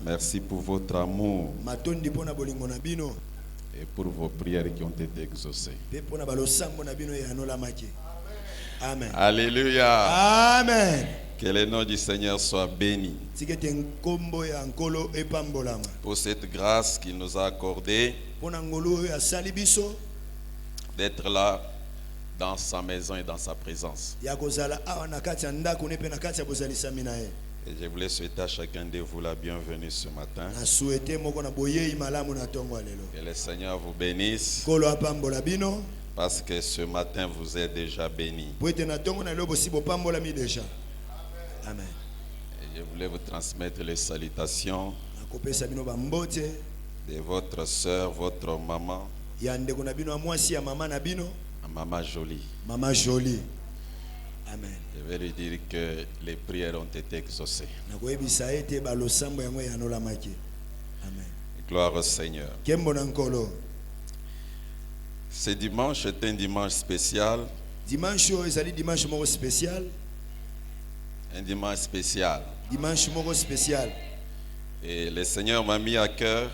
Merci pour votre amour et pour vos prières qui ont été exaucées. Amen. Alléluia. Amen. Que le nom du Seigneur soit béni pour cette grâce qu'il nous a accordée d'être là dans sa maison et dans sa présence. Et je voulais souhaiter à chacun de vous la bienvenue ce matin. Que le Seigneur vous bénisse, parce que ce matin vous êtes déjà bénis. Amen. Et je voulais vous transmettre les salutations de votre soeur, votre maman, Maman Jolie. Maman Jolie. Amen. Je vais lui dire que les prières ont été exaucées. Amen. Gloire au Seigneur. Ce dimanche est un dimanche spécial. Dimanche spécial. Un dimanche spécial. Dimanche spécial. Et le Seigneur m'a mis à cœur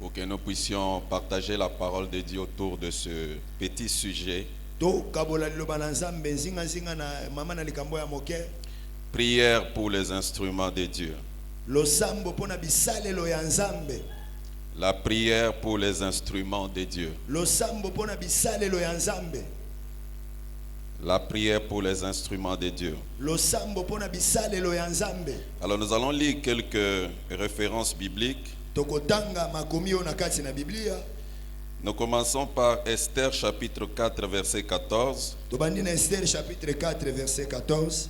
pour que nous puissions partager la parole de Dieu autour de ce petit sujet. Prière pour les instruments de Dieu. La prière pour les instruments de Dieu. La prière pour les instruments de Dieu. Alors nous allons lire quelques références bibliques. Nous commençons par Esther chapitre 4 verset 14. Esther chapitre 4 verset 14.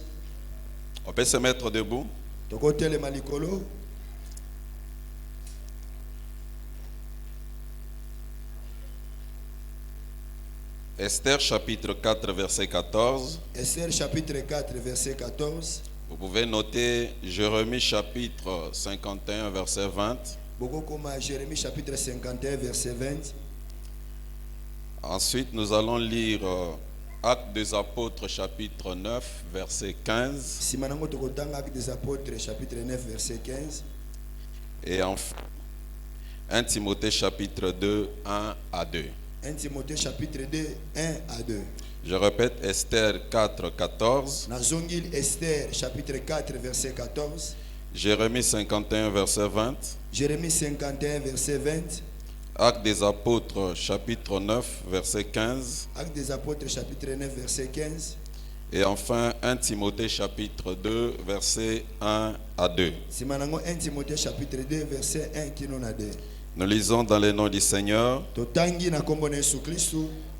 On peut se mettre debout. Esther chapitre 4 verset 14. Esther chapitre 4 verset 14. Vous pouvez noter Jérémie chapitre 51 verset 20. Jérémie chapitre 51 verset 20. Ensuite, nous allons lire Actes des Apôtres chapitre 9 verset 15. Actes des Apôtres chapitre 9 verset 15. Et enfin 1 Timothée chapitre 2 1 à 2. 1 Timothée chapitre 2 1 à 2. Je répète Esther 4 14. Esther chapitre 4 verset 14. Jérémie 51 verset 20. Jérémie 51 verset 20. Actes des Apôtres chapitre 9 verset 15. Actes des Apôtres chapitre 9 verset 15. Et enfin 1 Timothée chapitre 2 verset 1 à 2. 1 Timothée chapitre 2 verset 1 qui nous a dit. Nous lisons dans le nom du Seigneur.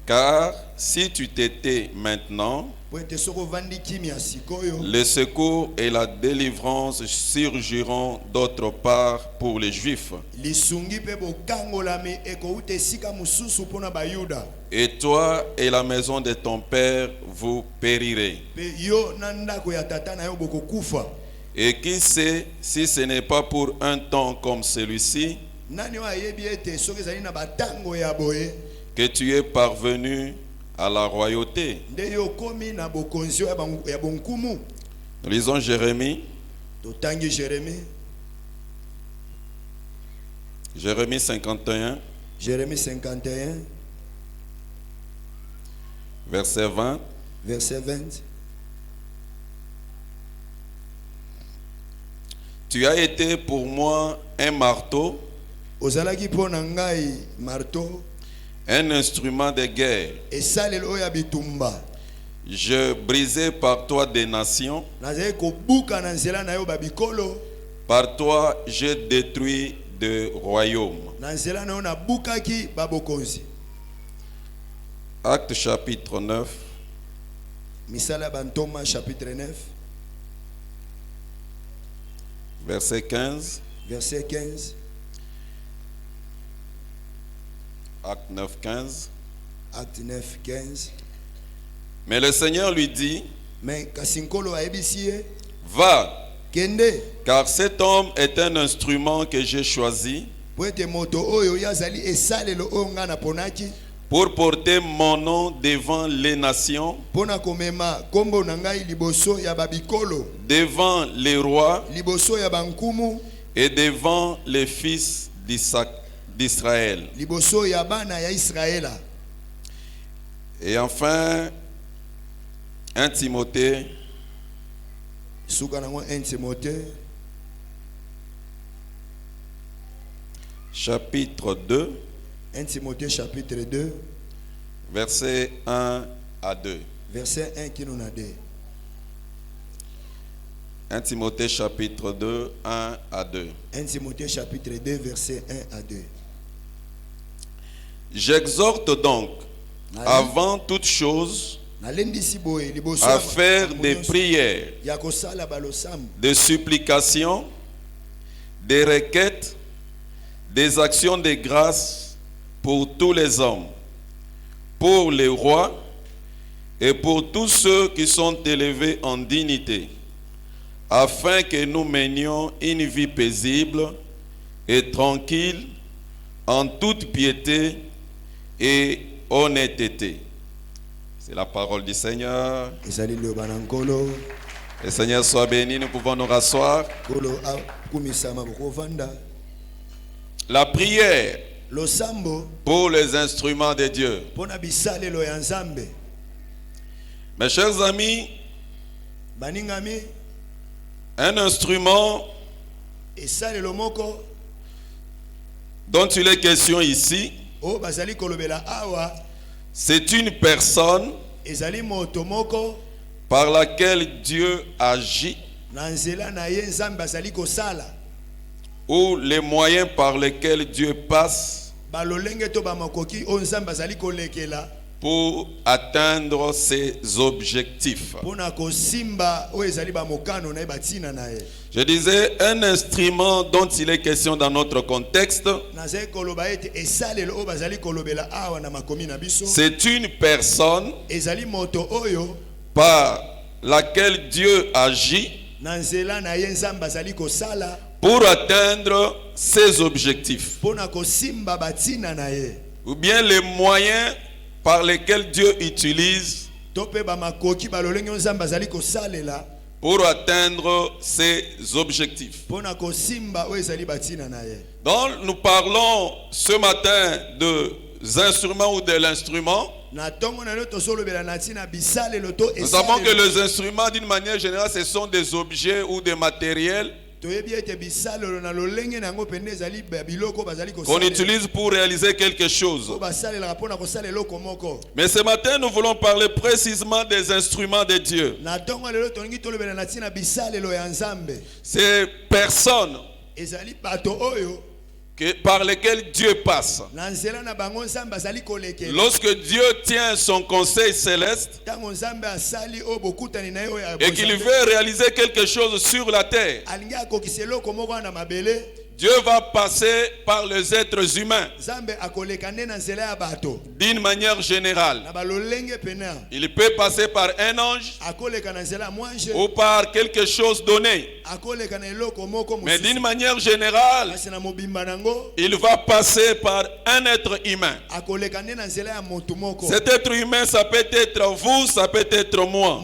Car si tu t'étais maintenant, le secours et la délivrance surgiront d'autre part pour les Juifs. Et toi et la maison de ton père, vous périrez. Et qui sait si ce n'est pas pour un temps comme celui-ci que tu es parvenu à la royauté. Nous lisons Jérémie. Jérémie 51. Jérémie 51. Verset 20. Verset 20. Tu as été pour moi un marteau, un instrument de guerre. Je brisais par toi des nations. Par toi, je détruis des royaumes. Acte chapitre 9. Chapitre 9. Verset 15. Verset 15. Acte 9, 15. Acte 9, 15. Mais le Seigneur lui dit, va, car cet homme est un pour porter mon nom devant les nations, pona komema kombo na ngai liboso ya babikolo, devant les rois liboso ya bankumu, et devant les fils d'Israël. liboso ya bana ya Israela. Et enfin, 1 Timothée, Suka nango 1 Timothée chapitre 2, 1 Timothée chapitre 2 versets 1 à 2. verset 1 qui nous a dit. 1 Timothée chapitre 2, 1 à 2. 1 Timothée chapitre 2 verset 1 à 2. J'exhorte donc, avant toute chose, à faire des prières, des supplications, des requêtes, des actions de grâce pour tous les hommes, pour les rois et pour tous ceux qui sont élevés en dignité, afin que nous menions une vie paisible et tranquille en toute piété et honnêteté. C'est la parole du Seigneur. Le Seigneur soit béni, nous pouvons nous rasseoir. La prière pour les instruments de Dieu. Mes chers amis, un instrument dont il est question ici, c'est une personne par laquelle Dieu agit, ou les moyens par lesquels Dieu passe pour atteindre ses objectifs. Je disais un instrument dont il est question dans notre contexte. C'est une personne par laquelle Dieu agit pour atteindre ses objectifs. Ou bien les moyens par lesquels Dieu utilise pour atteindre ses objectifs. Donc nous parlons ce matin des instruments ou de l'instrument. Nous savons que les instruments d'une manière générale ce sont des objets ou des matériels qu'on utilise pour réaliser quelque chose. Mais ce matin, nous voulons parler précisément des instruments de Dieu. Ces personnes par lesquelles Dieu passe. Lorsque Dieu tient son conseil céleste et qu'il veut réaliser quelque chose sur la terre, Dieu va passer par les êtres humains d'une manière générale. Il peut passer par un ange ou par quelque chose donné. Mais d'une manière générale, il va passer par un être humain. Cet être humain, ça peut être vous, ça peut être moi.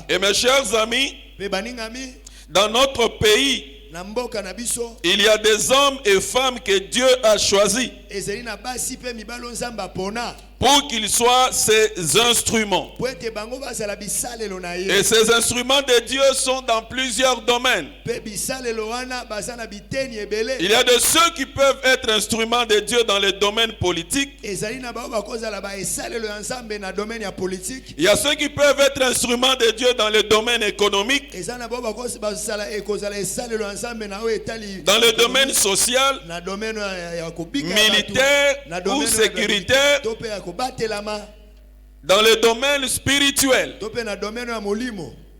Et mes chers amis, dans notre pays, il y a des hommes et femmes que Dieu a choisis pour qu'ils soient ses instruments. Et ces instruments de Dieu sont dans plusieurs domaines. Il y a de ceux qui peuvent être instruments de Dieu dans le domaine politique. Il y a ceux qui peuvent être instruments de Dieu dans le domaine économique, dans le domaine social, militaire ou sécuritaire, dans le domaine spirituel,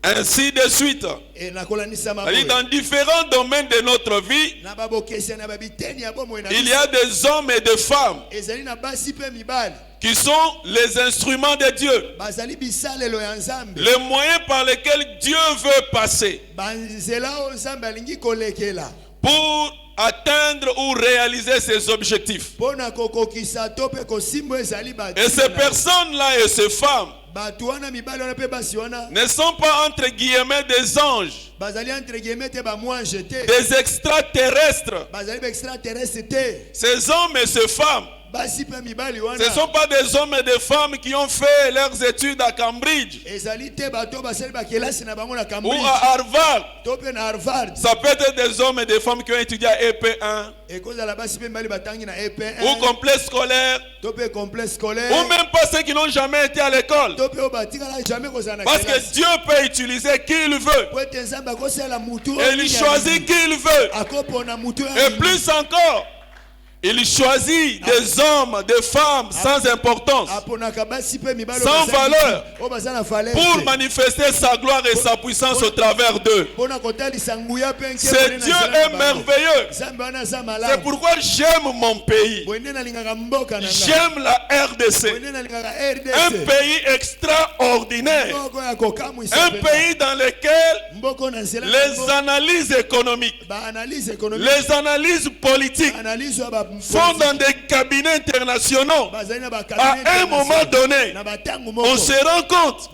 ainsi de suite. Dans différents domaines de notre vie, il y a des hommes et des femmes qui sont les instruments de Dieu, les moyens par lesquels Dieu veut passer pour atteindre ou réaliser ses objectifs. Et ces personnes-là et ces femmes ne sont pas entre guillemets des anges, des extraterrestres. Ces hommes et ces femmes, ce ne sont pas des hommes et des femmes qui ont fait leurs études à Cambridge ou à Harvard. Ça peut être des hommes et des femmes qui ont étudié à EP1 ou complexe scolaire, ou même pas ceux qui n'ont jamais été à l'école. Parce que Dieu peut utiliser qui il veut et il choisit qui il veut. Et plus encore, il choisit des hommes, des femmes sans importance, sans valeur, pour manifester sa gloire et sa puissance au travers d'eux. Ce Dieu est merveilleux. C'est pourquoi j'aime mon pays. J'aime la RDC. Un pays extraordinaire. Un pays dans lequel les analyses économiques, les analyses politiques font dans des cabinets internationaux. À un moment donné, on se rend compte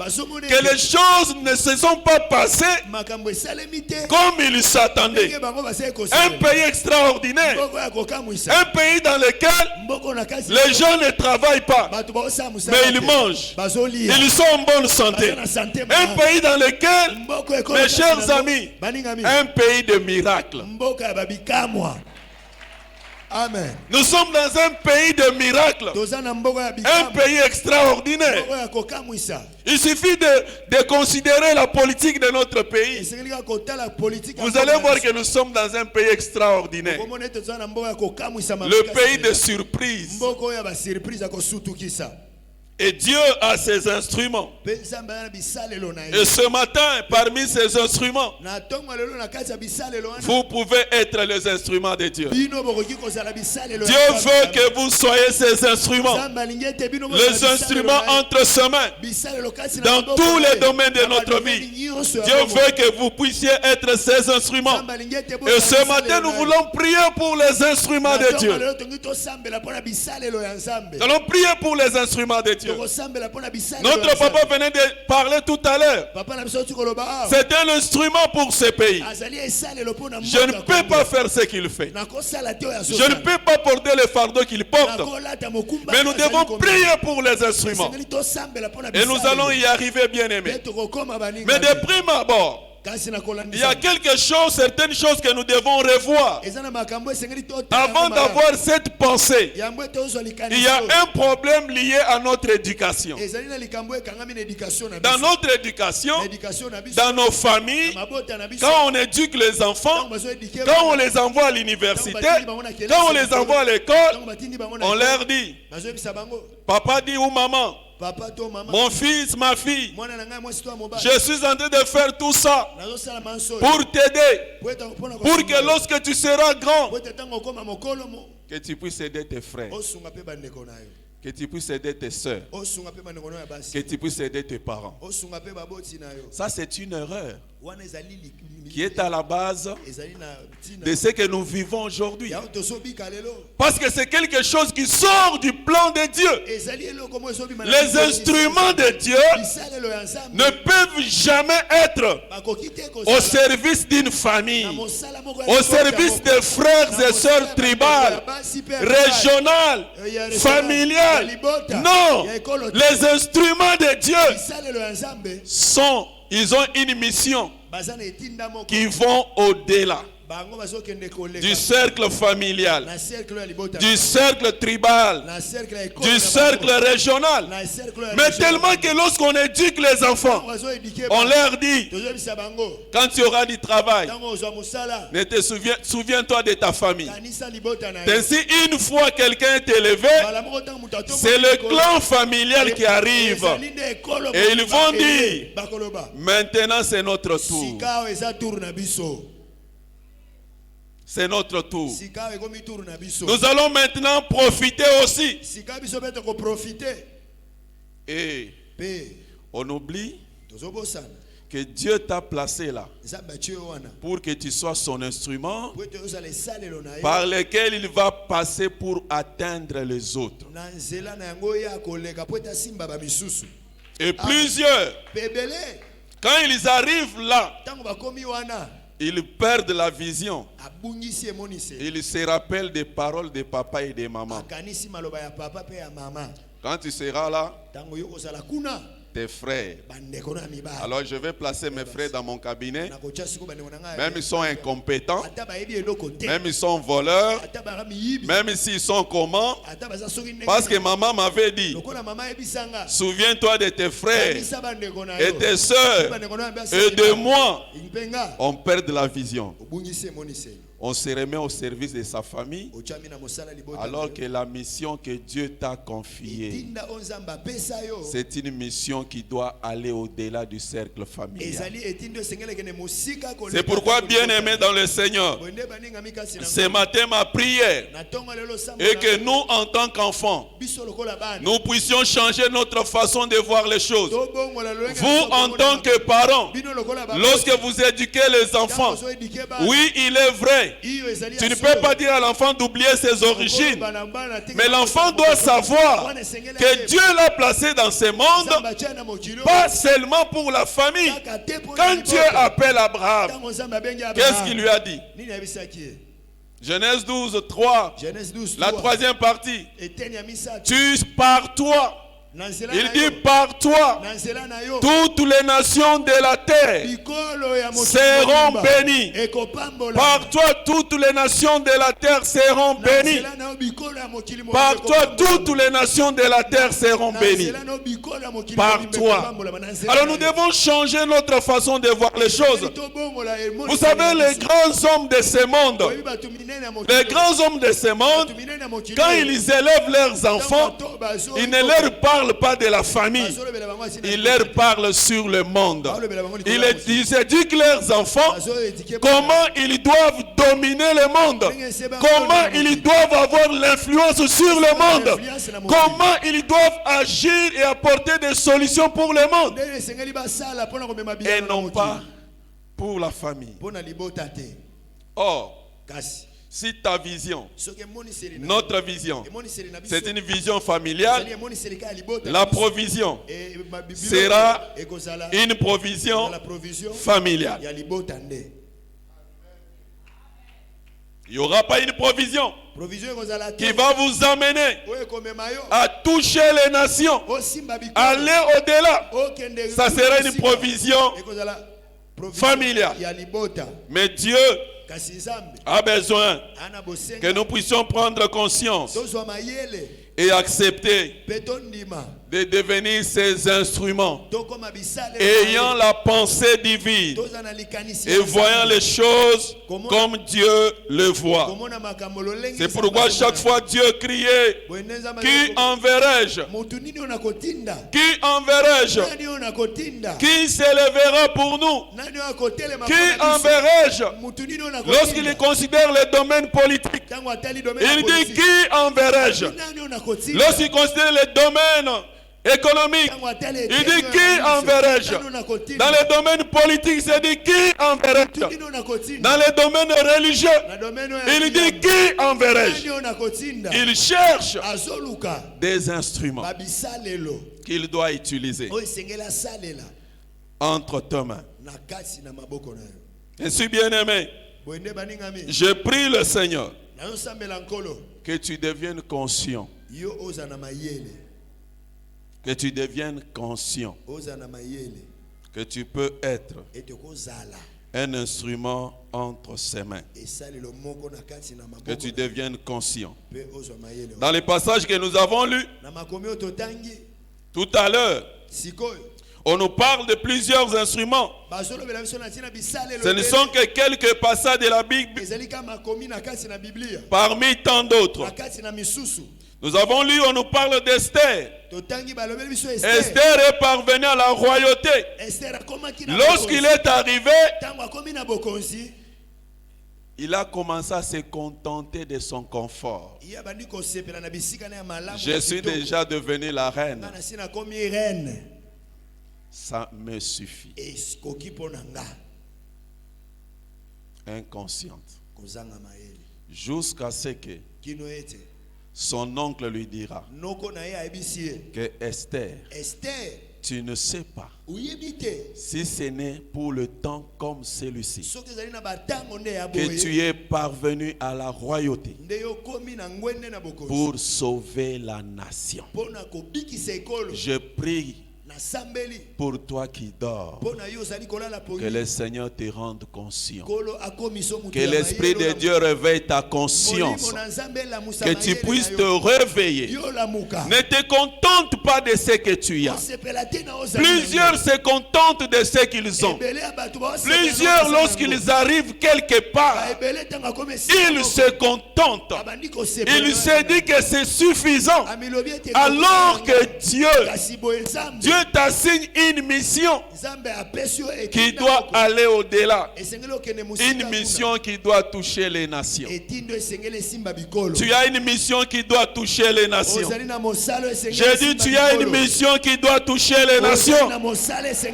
que les choses ne se sont pas passées comme ils s'attendaient. Un pays extraordinaire. Un pays dans lequel les gens ne travaillent pas, mais ils mangent. Ils sont en bonne santé. Un pays dans lequel, mes chers amis, un pays de miracles. Amen. Nous sommes dans un pays de miracles, un pays extraordinaire. Il suffit de considérer la politique de notre pays. Vous allez voir que nous sommes dans un pays extraordinaire. Le pays de surprises. Et Dieu a ses instruments. Et ce matin, parmi ces instruments, vous pouvez être les instruments de Dieu. Dieu veut que vous soyez ces instruments. Les instruments entre ses mains. Dans tous les domaines de notre vie. Dieu veut que vous puissiez être ces instruments. Et ce matin, nous voulons prier pour les instruments de Dieu. Nous allons prier pour les instruments de Dieu. Notre papa venait de parler tout à l'heure. C'est un instrument pour ce pays. Je ne peux pas faire ce qu'il fait. Je ne peux pas porter le fardeau qu'il porte. Mais nous devons prier pour les instruments. Et nous allons y arriver, bien aimés. Mais de prime abord, il y a quelque chose, certaines choses que nous devons revoir. Avant d'avoir cette pensée, il y a un problème lié à notre éducation. Dans notre éducation, dans nos familles, quand on éduque les enfants, quand on les envoie à l'université, quand on les envoie à l'école, on leur dit, papa dit ou maman, mon fils, ma fille, je suis en train de faire tout ça pour t'aider, pour que lorsque tu seras grand, que tu puisses aider tes frères, que tu puisses aider tes soeurs, que tu puisses aider tes parents. Ça, c'est une erreur qui est à la base de ce que nous vivons aujourd'hui. Parce que c'est quelque chose qui sort du plan de Dieu. Les instruments de Dieu ne peuvent jamais être au service d'une famille, au service des frères et sœurs tribales, régionales, familiales. Non, les instruments de Dieu ils ont une mission qui vont au-delà du cercle familial, du cercle tribal, du cercle régional. Mais tellement que lorsqu'on éduque les enfants, on leur dit, quand tu auras du travail, souviens-toi de ta famille. Ainsi, une fois quelqu'un est élevé, c'est le clan familial qui arrive. Et ils vont dire, maintenant c'est notre tour. C'est notre tour. Nous allons maintenant profiter aussi. Et on oublie que Dieu t'a placé là pour que tu sois son instrument par lequel il va passer pour atteindre les autres. Et plusieurs, quand ils arrivent là, ils perdent la vision. Ils se rappellent des paroles de papa et de maman. Quand tu seras là, tes frères. Alors je vais placer mes frères dans mon cabinet. Même ils sont incompétents, même ils sont voleurs, même s'ils sont comment. Parce que maman m'avait dit, souviens-toi de tes frères et tes soeurs et de moi. On perd la vision. On se remet au service de sa famille alors que la mission que Dieu t'a confiée, c'est une mission qui doit aller au-delà du cercle familial. C'est pourquoi, bien-aimés dans le Seigneur, ce matin ma prière est que nous, en tant qu'enfants, nous puissions changer notre façon de voir les choses. Vous, en tant que parents, lorsque vous éduquez les enfants, oui, il est vrai, tu ne peux pas dire à l'enfant d'oublier ses origines, mais l'enfant doit savoir que Dieu l'a placé dans ce monde, pas seulement pour la famille. Quand Dieu appelle Abraham, qu'est-ce qu'il lui a dit? Genèse 12, 3, la troisième partie. Tu pars toi. Il dit par toi, toutes les nations de la terre seront bénies. Par toi, toutes les nations de la terre seront bénies. Par toi, toutes les nations de la terre seront bénies. Par toi. Alors nous devons changer notre façon de voir les choses. Vous savez, les grands hommes de ce monde, quand ils élèvent leurs enfants, ils ne leur parlent pas de la famille, il leur parle sur le monde. Ils éduquent leurs enfants comment ils doivent dominer le monde, comment ils doivent avoir l'influence sur le monde, comment ils doivent agir et apporter des solutions pour le monde et non pas pour la famille. Or, si ta vision, notre vision, c'est une vision familiale, la provision sera une provision familiale. Il n'y aura pas une provision qui va vous amener à toucher les nations, aller au-delà. Ça sera une provision familiale. Mais Dieu a besoin que nous puissions prendre conscience et accepter de devenir ses instruments, ayant la pensée divine et voyant les choses comme Dieu le voit. C'est pourquoi chaque fois Dieu criait, qui enverrai-je? Qui enverrai-je? Qui s'élèvera pour nous? Qui enverrai-je? Lorsqu'il considère le domaine politique, il dit, qui enverrai-je? Lorsqu'il considère le domaine économique, il dit, qui enverrai-je? Dans le domaine politique, il dit, qui enverrai-je? Dans le domaine religieux, il dit, qui enverrai-je? Il cherche des instruments qu'il doit utiliser entre tes mains. Je suis bien-aimé. Je prie le Seigneur que tu deviennes conscient. Que tu deviennes conscient que tu peux être un instrument entre ses mains. Que tu deviennes conscient. Dans les passages que nous avons lus tout à l'heure, on nous parle de plusieurs instruments. Ce ne sont que quelques passages de la Bible parmi tant d'autres. Nous avons lu, on nous parle d'Esther. Esther est parvenue à la royauté. Lorsqu'il est arrivé, il a commencé à se contenter de son confort. Je suis déjà devenu la reine. Ça me suffit. Inconsciente. Jusqu'à ce que son oncle lui dira que Esther, tu ne sais pas si ce n'est pour le temps comme celui-ci que tu es parvenu à la royauté pour sauver la nation. Je prie pour toi qui dors, que le Seigneur te rende conscient, que l'Esprit de Dieu réveille ta conscience, que tu puisses te réveiller. Ne te contente pas de ce que tu as. Plusieurs se contentent de ce qu'ils ont. Plusieurs, lorsqu'ils arrivent quelque part, ils se contentent. Ils se disent que c'est suffisant, alors que Dieu t'assigne une mission qui doit aller au-delà. Une mission qui doit toucher les nations. Tu as une mission qui doit toucher les nations. J'ai dit tu as une mission qui doit toucher les nations.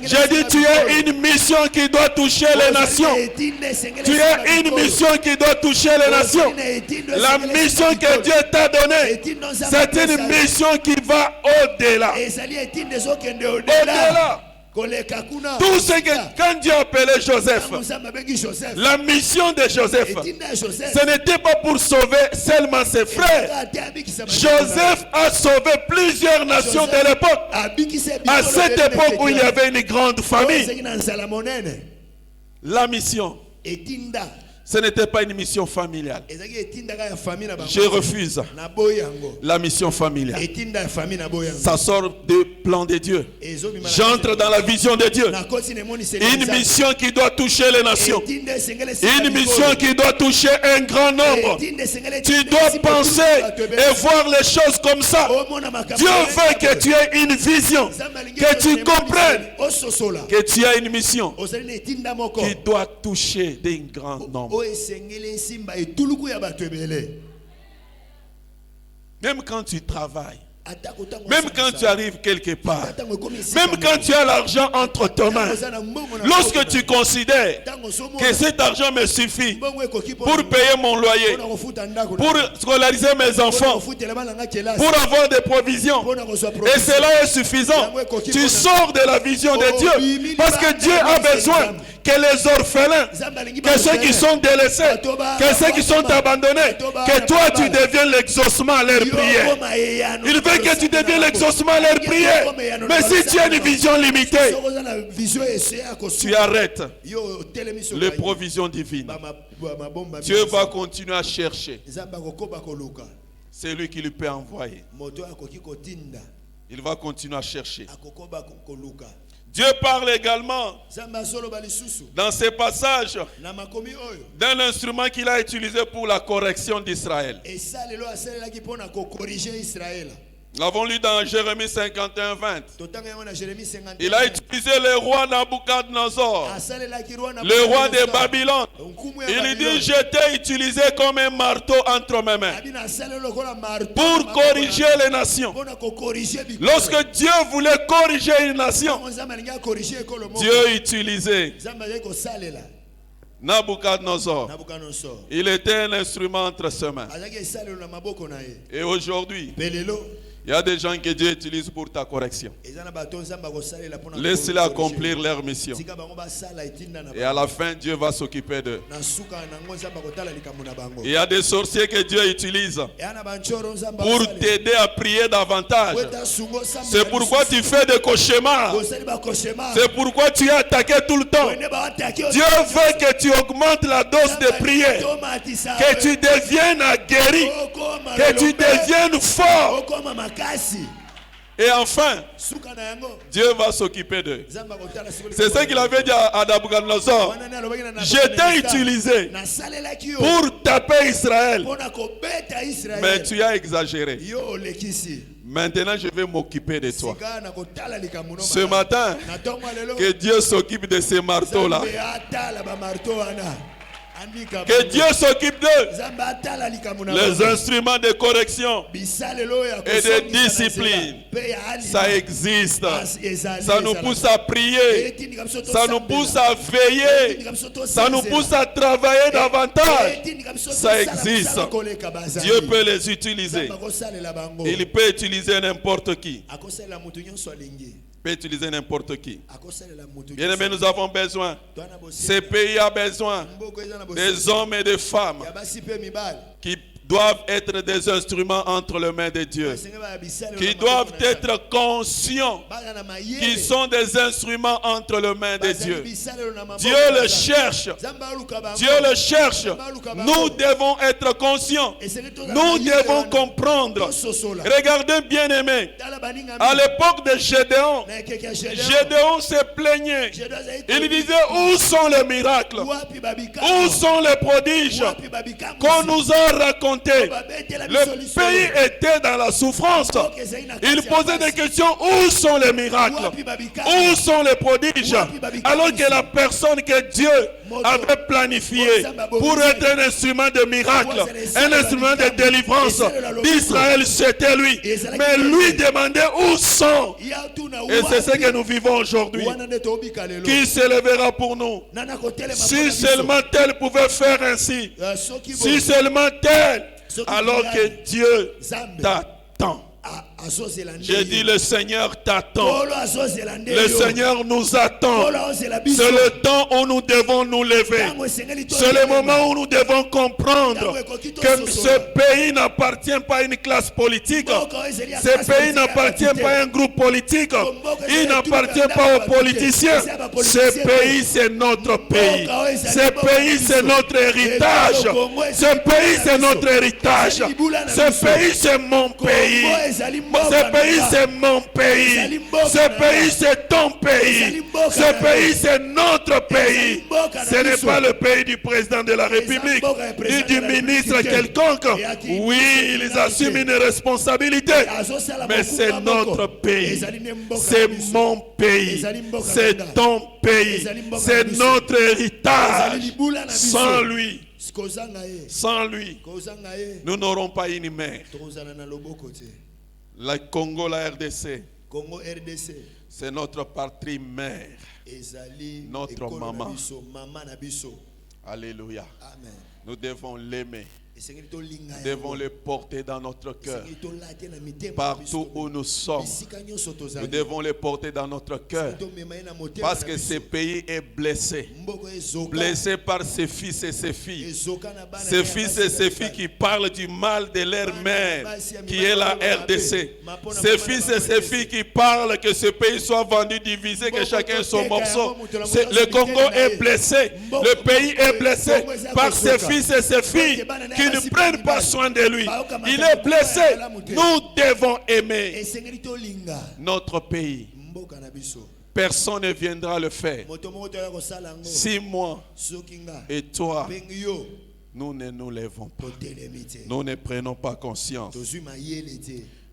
J'ai dit tu as une mission qui doit toucher les nations. Tu as une mission qui doit toucher les nations. La mission que Dieu t'a donnée, c'est une mission qui va au-delà. Au-delà. Tout ce que quand Dieu appelait Joseph, la mission de Joseph, ce n'était pas pour sauver seulement ses frères. Joseph a sauvé plusieurs nations de l'époque. À cette époque où il y avait une grande famille, la mission, ce n'était pas une mission familiale. Je refuse la mission familiale. Ça sort du plan de Dieu. J'entre dans la vision de Dieu. Une mission qui doit toucher les nations. Une mission qui doit toucher un grand nombre. Tu dois penser et voir les choses comme ça. Dieu veut que tu aies une vision, que tu comprennes que tu as une mission qui doit toucher un grand nombre. Même quand tu travailles, même quand tu arrives quelque part, même quand tu as l'argent entre tes mains, lorsque tu considères que cet argent me suffit pour payer mon loyer, pour scolariser mes enfants, pour avoir des provisions, et cela est suffisant, tu sors de la vision de Dieu, parce que Dieu a besoin que les orphelins, que ceux qui sont délaissés, que ceux qui sont abandonnés, que toi tu deviennes l'exaucement à leurs prières. Il veut que tu deviennes l'exaucement à leurs prières. Mais si tu as une vision limitée, tu arrêtes les provisions divines. Dieu va continuer à chercher. C'est lui qui lui peut envoyer. Il va continuer à chercher. Dieu parle également dans ces passages d'un instrument qu'il a utilisé pour la correction d'Israël. Nous l'avons lu dans Jérémie 51, 20. Il a utilisé le roi Nabucodonosor, le roi de Babylone. Il dit, je t'ai utilisé comme un marteau entre mes mains pour corriger les nations. Lorsque Dieu voulait corriger une nation, Dieu utilisait Nabucodonosor. Il était un instrument entre ses mains. Et aujourd'hui, il y a des gens que Dieu utilise pour ta correction. Laisse-les accomplir leur mission. Et à la fin, Dieu va s'occuper d'eux. Il y a des sorciers que Dieu utilise pour t'aider à prier davantage. C'est pourquoi tu fais des cauchemars. C'est pourquoi tu es attaqué tout le temps. Dieu veut que tu augmentes la dose de prière. Que tu deviennes aguerri. Que tu deviennes fort. Et enfin, Dieu va s'occuper d'eux. C'est ce qu'il avait dit à Nabucodonosor. Je t'ai utilisé pour taper Israël, mais tu as exagéré. Maintenant, je vais m'occuper de toi. Ce matin, que Dieu s'occupe de ces marteaux-là. Que Dieu s'occupe d'eux. Les instruments de correction et de discipline, ça existe. Ça nous pousse à prier. Ça nous pousse à veiller. Ça nous pousse à travailler davantage. Ça existe. Dieu peut les utiliser. Il peut utiliser n'importe qui. Peut utiliser n'importe qui. Bien aimé, nous avons besoin. Ce pays a besoin des hommes et des femmes qui doivent être des instruments entre les mains de Dieu, qui doivent être conscients qu'ils sont des instruments entre les mains de Dieu. Dieu le cherche. Dieu le cherche. Nous devons être conscients. Nous devons comprendre. Regardez, bien aimé, à l'époque de Gédéon, Gédéon se plaignait. Il disait, où sont les miracles? Où sont les prodiges qu'on nous a racontés? Le pays était dans la souffrance. Il posait des questions. Où sont les miracles? Où sont les prodiges? Alors que la personne que Dieu avait planifiée pour être un instrument de miracle, un instrument de délivrance d'Israël, c'était lui. Mais lui demandait où sont. Et c'est ce que nous vivons aujourd'hui. Qui s'élèvera pour nous? Si seulement tel pouvait faire ainsi. Si seulement tel. Alors que Dieu t'attend. J'ai dit, le Seigneur t'attend. Le Seigneur nous attend. C'est le temps où nous devons nous lever. C'est le moment où nous devons comprendre que ce pays n'appartient pas à une classe politique. Ce pays n'appartient pas à un groupe politique. Il n'appartient pas aux politiciens. Ce pays, c'est notre pays. Ce pays, c'est notre héritage. Ce pays, c'est notre héritage. Ce pays, c'est mon pays. Ce pays, c'est mon pays. Ce pays, c'est ton pays. Ce pays, c'est notre pays. Ce n'est pas le pays du président de la République, ni du ministre quelconque. Oui, ils assument une responsabilité. Mais c'est notre pays. C'est mon pays. C'est ton pays. C'est notre héritage. Sans lui, nous n'aurons pas une mère. Le Congo, la RDC, c'est notre patrie mère, notre maman. Alléluia. Amen. Nous devons l'aimer. Nous devons le porter dans notre cœur. Partout où nous sommes, nous devons le porter dans notre cœur. Parce que ce pays est blessé. Blessé par ses fils et ses filles. Ses fils et ses filles qui parlent du mal de leur mère, qui est la RDC. Ses fils et ses filles qui parlent que ce pays soit vendu, divisé, que chacun son morceau. Le Congo est blessé. Le pays est blessé par ses fils et ses filles qui ne prennent pas soin de lui. Il est blessé. Nous devons aimer notre pays. Personne ne viendra le faire. Si moi et toi, nous ne nous lèvons pas, nous ne prenons pas conscience,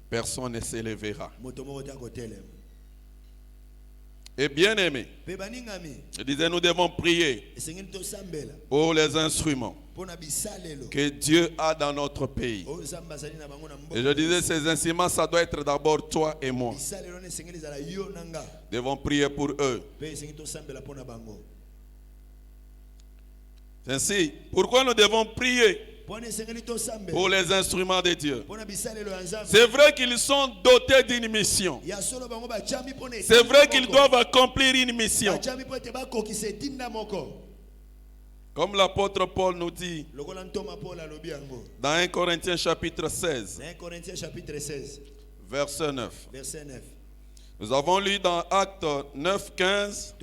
personne ne s'élèvera. Et bien aimé, je disais, nous devons prier pour les instruments que Dieu a dans notre pays. Et je disais, ces instruments, ça doit être d'abord toi et moi. Nous devons prier pour eux. Ainsi, pourquoi nous devons prier pour les instruments de Dieu? C'est vrai qu'ils sont dotés d'une mission. C'est vrai qu'ils doivent accomplir une mission. Comme l'apôtre Paul nous dit dans 1 Corinthiens chapitre 16, verset 9. Nous avons lu dans Actes 9:15,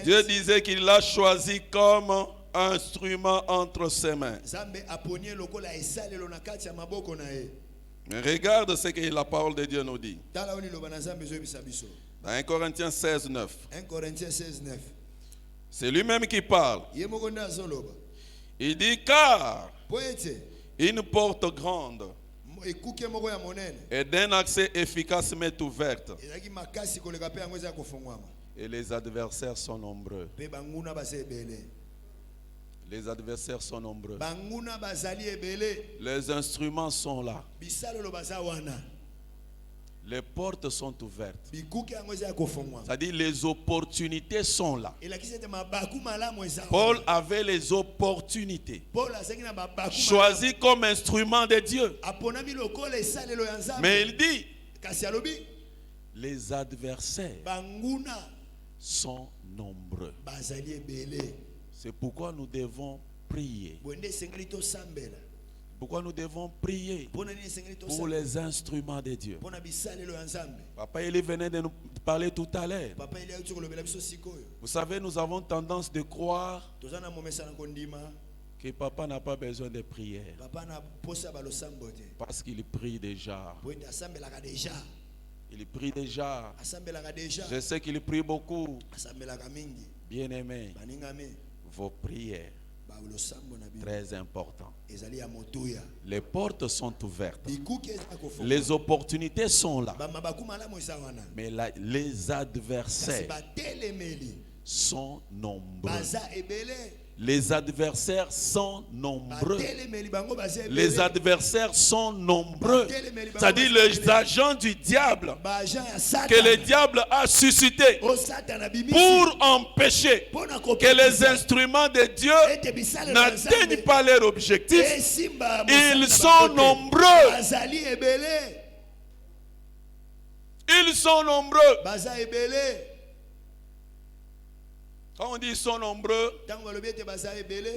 Dieu disait qu'il l'a choisi comme instrument entre ses mains. Mais regarde ce que la parole de Dieu nous dit. Dans 1 Corinthiens 16:9. C'est lui-même qui parle. Il dit, car une porte grande et d'un accès efficace m'est ouverte, et les adversaires sont nombreux. Les adversaires sont nombreux. Les instruments sont là. Les portes sont ouvertes. C'est-à-dire les opportunités sont là. Paul avait les opportunités. Choisi comme instrument de Dieu. Mais il dit, les adversaires sont nombreux. C'est pourquoi nous devons prier. Pourquoi nous devons prier pour les instruments de Dieu. Papa Eli venait de nous parler tout à l'heure. Vous savez, nous avons tendance de croire que papa n'a pas besoin de prière. Parce qu'il prie déjà. Il prie déjà. Je sais qu'il prie beaucoup. Bien-aimés, vos prières, très important. Les portes sont ouvertes. Les opportunités sont là. Mais les adversaires sont nombreux. Les adversaires sont nombreux. Les adversaires sont nombreux. C'est-à-dire les agents du diable que le diable a suscité pour empêcher que les instruments de Dieu n'atteignent pas leur objectif. Ils sont nombreux. Ils sont nombreux. Quand on dit ils sont nombreux,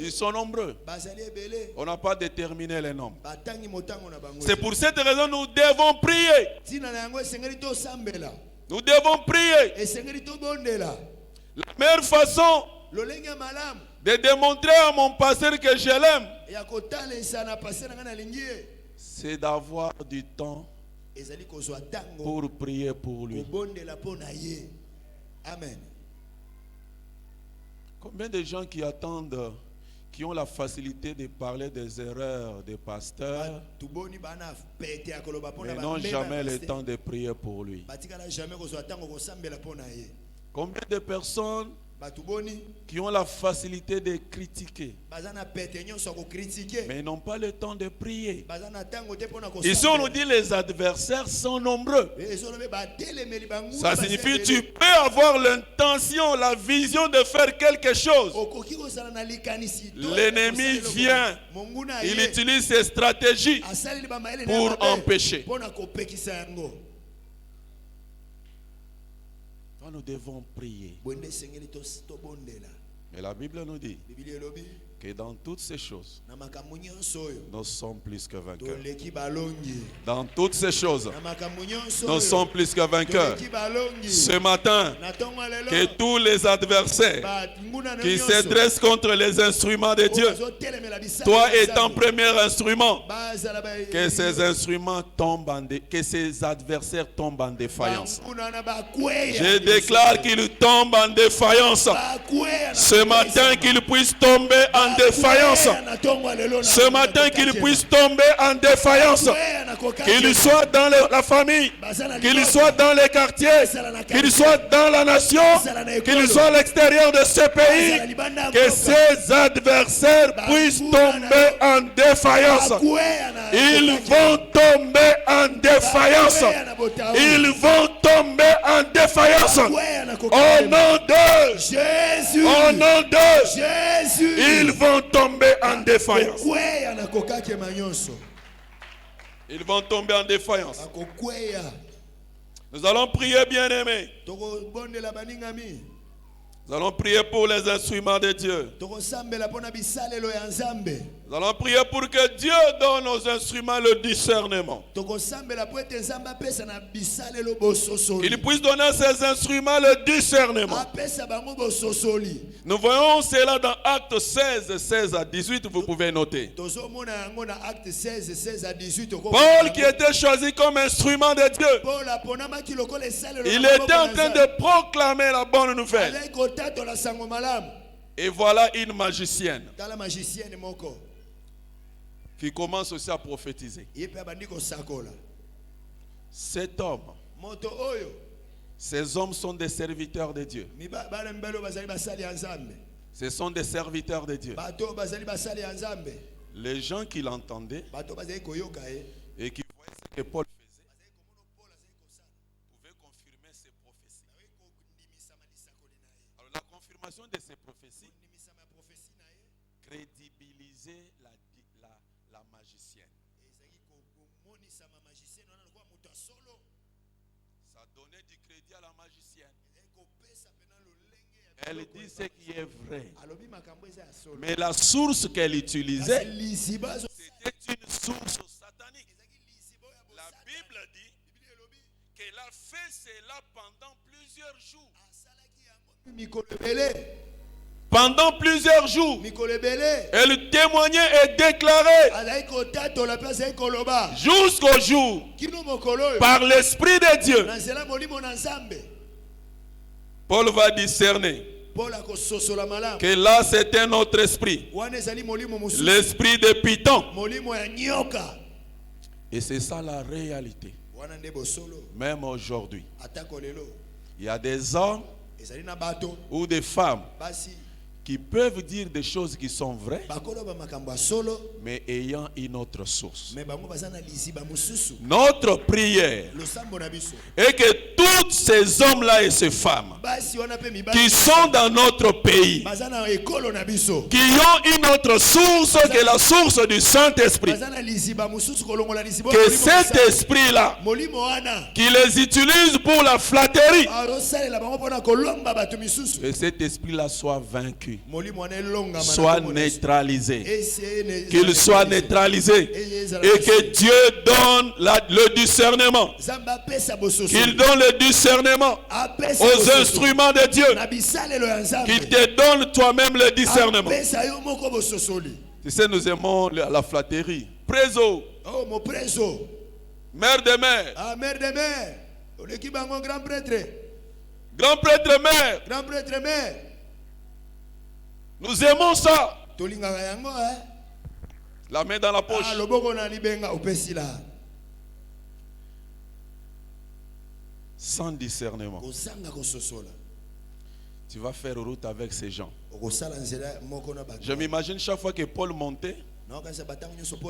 ils sont nombreux. On n'a pas déterminé les nombres. C'est pour cette raison que nous devons prier. Nous devons prier. La meilleure façon de démontrer à mon pasteur que je l'aime, c'est d'avoir du temps pour prier pour lui. Amen. Combien de gens qui attendent, qui ont la facilité de parler des erreurs des pasteurs, mais n'ont jamais le temps de prier pour lui? Combien de personnes qui ont la facilité de critiquer, mais n'ont pas le temps de prier? Ici on nous dit les adversaires sont nombreux. Ça signifie que tu peux avoir l'intention, la vision de faire quelque chose. L'ennemi vient, il utilise ses stratégies pour empêcher. Nous devons prier. Mais la Bible nous dit que dans toutes ces choses, nous sommes plus que vainqueurs. Dans toutes ces choses, nous sommes plus que vainqueurs. Ce matin, que tous les adversaires qui se dressent contre les instruments de Dieu, toi étant premier instrument, que ces instruments tombent que ces adversaires tombent en défaillance. Je déclare qu'ils tombent en défaillance. Ce matin, qu'ils puissent tomber en défaillance. Ce matin, qu'ils puissent tomber en défaillance. Qu'ils soient dans la famille, qu'ils soient dans les quartiers, qu'ils soient dans la nation, qu'ils soient à l'extérieur de ce pays, que ces adversaires puissent tomber en défaillance. Ils vont tomber en défaillance. Ils vont tomber en défaillance. Au nom de Jésus. Au nom de Jésus. Ils vont tomber en défaillance. Ils vont tomber en défaillance. Nous allons prier, bien-aimés. Nous allons prier pour les instruments de Dieu. Nous allons prier pour que Dieu donne aux instruments le discernement. Qu'il puisse donner à ces instruments le discernement. Nous voyons cela dans Actes 16, 16 à 18, vous pouvez noter. Paul qui était choisi comme instrument de Dieu, il était en train de proclamer la bonne nouvelle. Et voilà une magicienne qui commence aussi à prophétiser. Cet homme, ces hommes sont des serviteurs de Dieu. Ce sont des serviteurs de Dieu. Les gens qui l'entendaient et qui voyaient ce que Paul faisait pouvaient confirmer ses prophéties. Alors la confirmation de ces prophéties crédibilisait la magicienne. Ça donnait du crédit à la magicienne. Elle dit ce qui est vrai. Mais la source qu'elle utilisait, c'était une source satanique. La Bible dit qu'elle a fait cela pendant plusieurs jours. Pendant plusieurs jours, elle témoignait et déclarait jusqu'au jour, par l'Esprit de Dieu, Paul va discerner que là c'est un autre esprit, l'esprit de Python. Et c'est ça la réalité. Même aujourd'hui, il y a des hommes ou des femmes qui peuvent dire des choses qui sont vraies, mais ayant une autre source. Notre prière est que tous ces hommes-là et ces femmes qui sont dans notre pays, qui ont une autre source que la source du Saint-Esprit, que cet esprit-là, qui les utilise pour la flatterie, que cet esprit-là soit vaincu, soit neutralisé, qu'il soit neutralisé, et que Dieu donne le discernement, qu'il donne le discernement aux instruments de Dieu, qu'il te donne toi-même le discernement. Tu sais, nous aimons la flatterie. Préso, mère de mère, mère de mère, grand prêtre, grand prêtre mère, grand prêtre mère. Nous aimons ça. La main dans la poche. Sans discernement, tu vas faire route avec ces gens. Je m'imagine chaque fois que Paul montait, je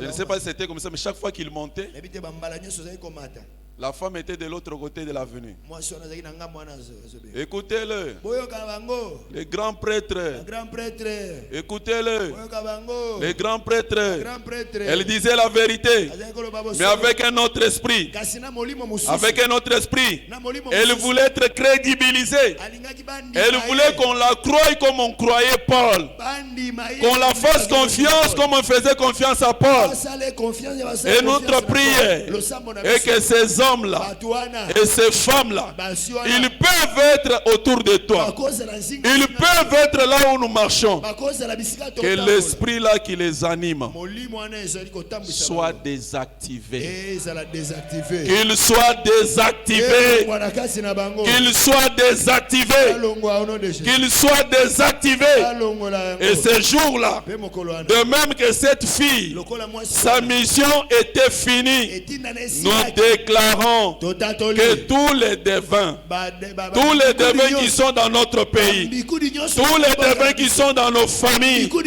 ne sais pas si c'était comme ça, mais chaque fois qu'il montait, la femme était de l'autre côté de l'avenue. Écoutez-le. Les grands prêtres. Écoutez-le. Les grands prêtres. Elle disait la vérité, mais avec un autre esprit. Avec un autre esprit. Elle voulait être crédibilisée. Elle voulait qu'on la croie comme on croyait Paul. Qu'on la fasse confiance comme on faisait confiance à Paul. Et notre prière est que ces hommes-là et ces femmes-là, ils peuvent être autour de toi. Ils peuvent être là où nous marchons. Que l'esprit-là qui les anime soit désactivé. Qu'il soit désactivé. Qu'il soit désactivé. Qu'il soit désactivé. Et ce jour-là, de même que cette fille, sa mission était finie, nous déclarons que tous les devins qui sont dans notre pays, tous les devins qui sont dans nos familles, nous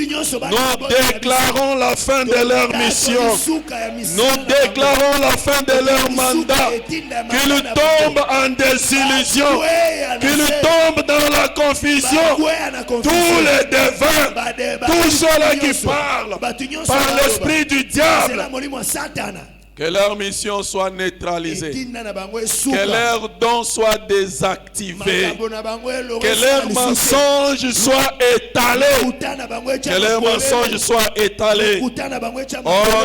déclarons la fin de leur mission. Nous déclarons la fin de leur mandat. Qu'ils tombent en désillusion, qu'ils tombent dans la confusion. Tous les devins, tous ceux-là qui parlent par l'esprit du diable, que leur mission soit neutralisée. Que leur don soit désactivé. Que leur mensonge soit étalé. Que leur mensonge soit étalé. Au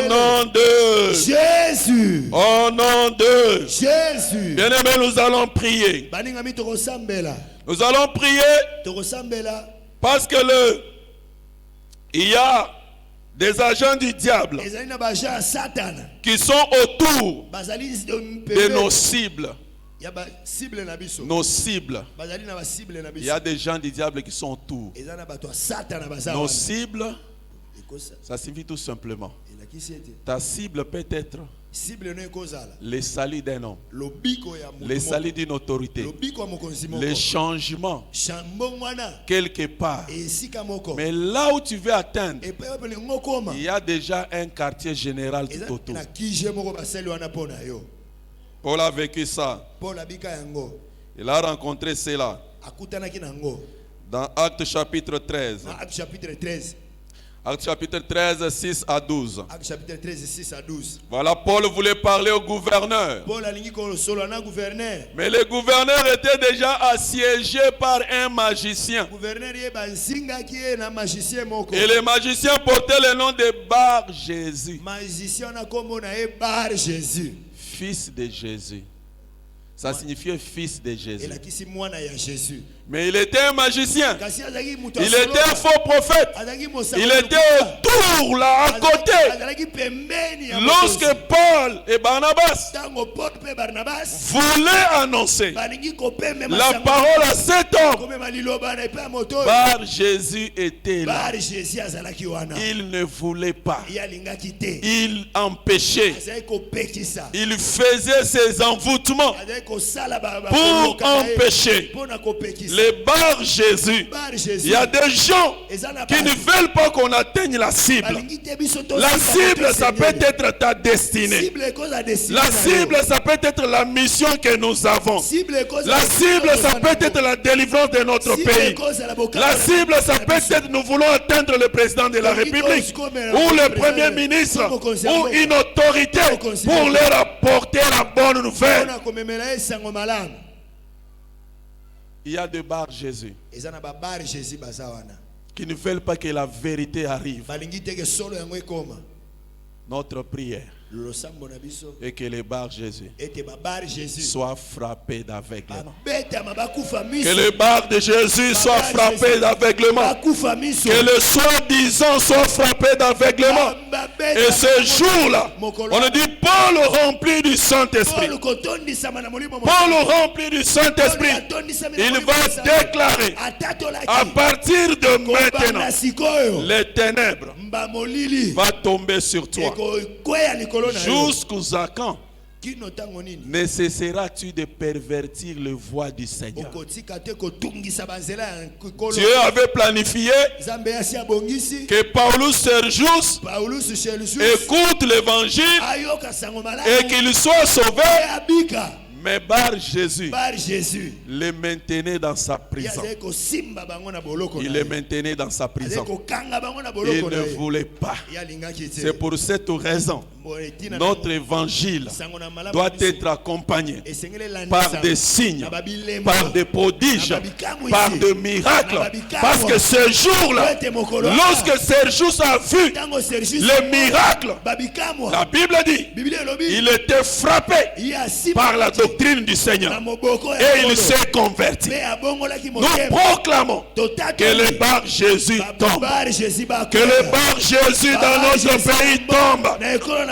nom de Jésus. Au nom de Jésus. Bien-aimés, nous allons prier. Nous allons prier parce que il y a des agents du diable qui sont autour de nos cibles. Nos cibles. Il y a des gens du diable qui sont autour. Nos cibles Ça signifie tout simplement. Ta cible peut être le salut d'un homme, le salut d'une autorité, le changement quelque part. Mais là où tu veux atteindre, il y a déjà un quartier général tout autour. Paul a vécu ça. Il a rencontré cela. Dans Actes chapitre 13. Actes chapitre 13, 6 à 12. Actes chapitre 13, 6 à 12. Voilà, Paul voulait parler au gouverneur. Mais le gouverneur était déjà assiégé par un magicien. Et le magicien portait le nom de Bar Jésus. Fils de Jésus. Ça signifiait fils de Jésus. Mais il était un magicien. Il était un faux prophète. Il était autour, là, à côté. Lorsque Paul et Barnabas voulaient annoncer la parole à cet homme, Bar Jésus était là. Il ne voulait pas. Il empêchait. Il faisait ses envoûtements pour empêcher. Le Bar Jésus, il y a des gens qui ne veulent pas qu'on atteigne la cible. La cible, ça peut être ta destinée. La cible, ça peut être la mission que nous avons. La cible, ça peut être la délivrance de notre pays. La cible, ça peut être nous voulons atteindre le président de la République ou le premier ministre ou une autorité pour leur apporter la bonne nouvelle. Il y a des Bar Jésus qui ne veulent pas que la vérité arrive. Notre prière et que les Bar Jésus soient frappés d'aveuglement. Que les Bar de Jésus soient frappés d'aveuglement. Que le soi-disant soit frappé d'aveuglement. Et ce jour-là, on nous dit Paul rempli du Saint-Esprit. Paul rempli du Saint-Esprit. Il va déclarer à partir de maintenant, les ténèbres vont tomber sur toi. Jusqu'à quand ne cesseras-tu de pervertir les voies du Seigneur? Dieu avait planifié que Paulus Sergius écoute l'évangile et qu'il soit sauvé. Mais Bar Jésus le maintenait dans sa prison. Il le maintenait dans sa prison. Il ne voulait pas. C'est pour cette raison notre évangile doit être accompagné par des signes, par des prodiges, par des miracles. Parce que ce jour-là, lorsque Sergius a vu le miracle, la Bible dit, il était frappé par la doctrine du Seigneur et il s'est converti. Nous proclamons que le Bar Jésus tombe, que le Bar Jésus dans notre pays tombe,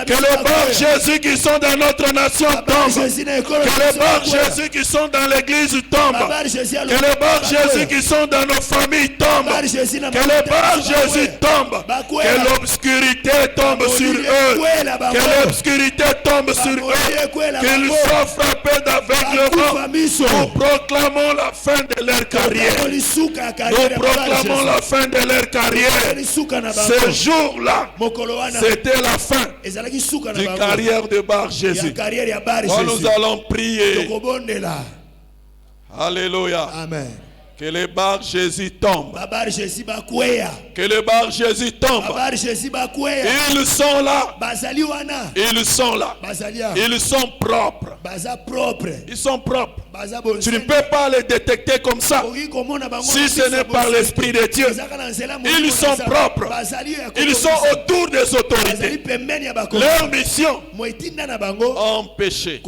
que les Bar Jésus qui sont dans notre nation tombent, que les Bar Jésus qui sont dans l'église tombent, que les Bar Jésus qui sont dans nos familles tombent, que les Bar Jésus tombent, que l'obscurité tombe sur eux, que l'obscurité tombe sur eux, qu'ils soient frappés d'aveuglement. Nous proclamons la fin de leur carrière. Nous proclamons la fin de leur carrière. Ce jour-là, c'était la fin du carrière de Bar Jésus. Oh, nous allons prier. Alléluia. Amen. Que le Bar Jésus tombe. Que le Bar Jésus tombe. Ils sont là. Ils sont là. Ils sont propres. Ils sont propres. Tu ne peux pas les détecter comme ça si ce n'est par l'Esprit de Dieu. Ils sont propres. Ils sont autour des autorités. Leur mission, empêcher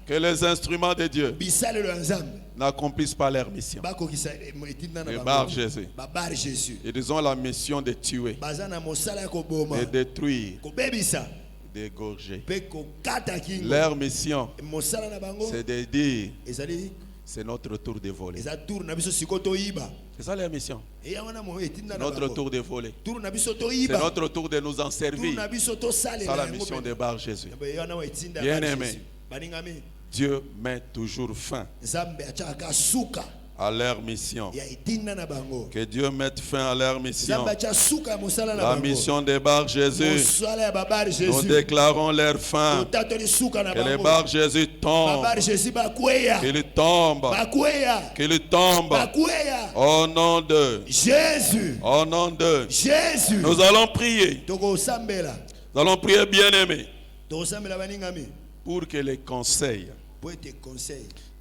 que les instruments de Dieu n'accomplissent pas leur mission. Et Bar Jésus, ils ont la mission de tuer, de détruire, d'égorger. Leur mission, c'est de dire, c'est notre tour de voler. C'est ça la mission. C'est notre tour de voler. C'est notre tour de nous en servir. C'est la mission de Bar Jésus. Bien-aimé, Dieu met toujours fin à leur mission. Que Dieu mette fin à leur mission. La mission des Bar Jésus. Nous déclarons leur fin. Que les Bar Jésus tombent. Qu'ils tombent. Qu'ils tombent. Au nom de Jésus. Au nom de Jésus. Nous allons prier. Nous allons prier, bien-aimés, pour que les conseils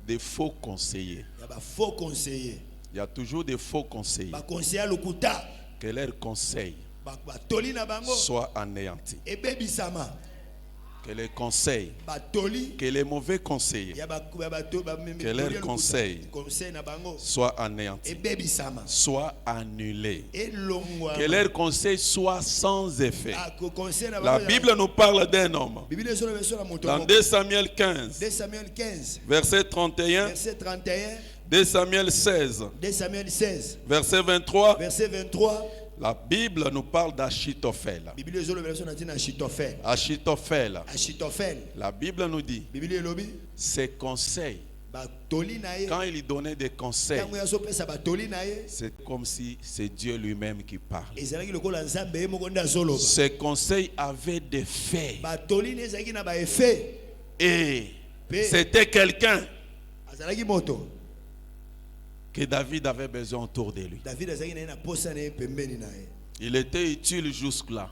des faux conseillers. Il y a toujours des faux conseillers. Que leurs conseils soient anéantis. Que les conseils, que les mauvais conseillers, que leurs conseils soient anéantis, soient annulés. Que leurs conseils soient sans effet. La Bible nous parle d'un homme. Dans 2 Samuel 15, verset 31, 2 Samuel 16, verset 23, la Bible nous parle d'Achitophel. Achitophel. La Bible nous dit, ses conseils, quand il donnait des conseils, c'est comme si c'est Dieu lui-même qui parle. Ses conseils avaient des faits. Et c'était quelqu'un que David avait besoin autour de lui. Il était utile jusque-là.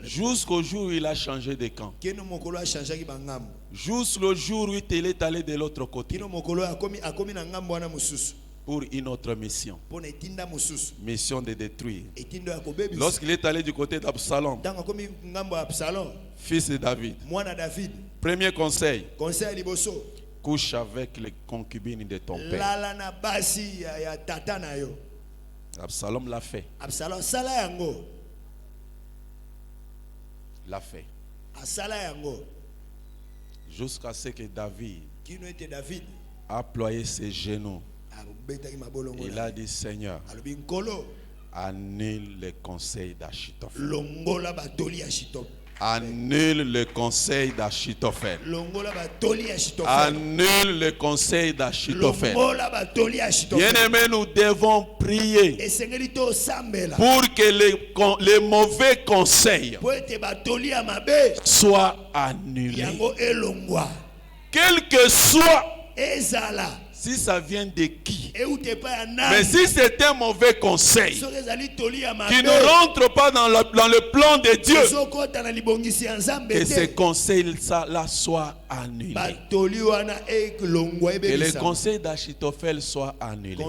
Jusqu'au jour où il a changé de camp. Jusqu'au jour où il est allé de l'autre côté. Pour une autre mission. Mission de détruire. Lorsqu'il est allé du côté d'Absalom, fils de David, premier conseil, couche avec les concubines de ton père. Absalom l'a fait. L'a fait. Jusqu'à ce que David a ployé ses genoux. Il a dit, Seigneur, annule les conseils d'Achitophel. Annule le conseil d'Achitophel. Annule le conseil d'Achitophel. Bien-aimés, nous devons prier pour que les mauvais conseils soient annulés. Quel que soit, si ça vient de qui, mais si c'est un mauvais conseil qui ne rentre pas dans le plan de Dieu, que ces conseils-là soient annulés. Que les conseils d'Achitophel soient annulés.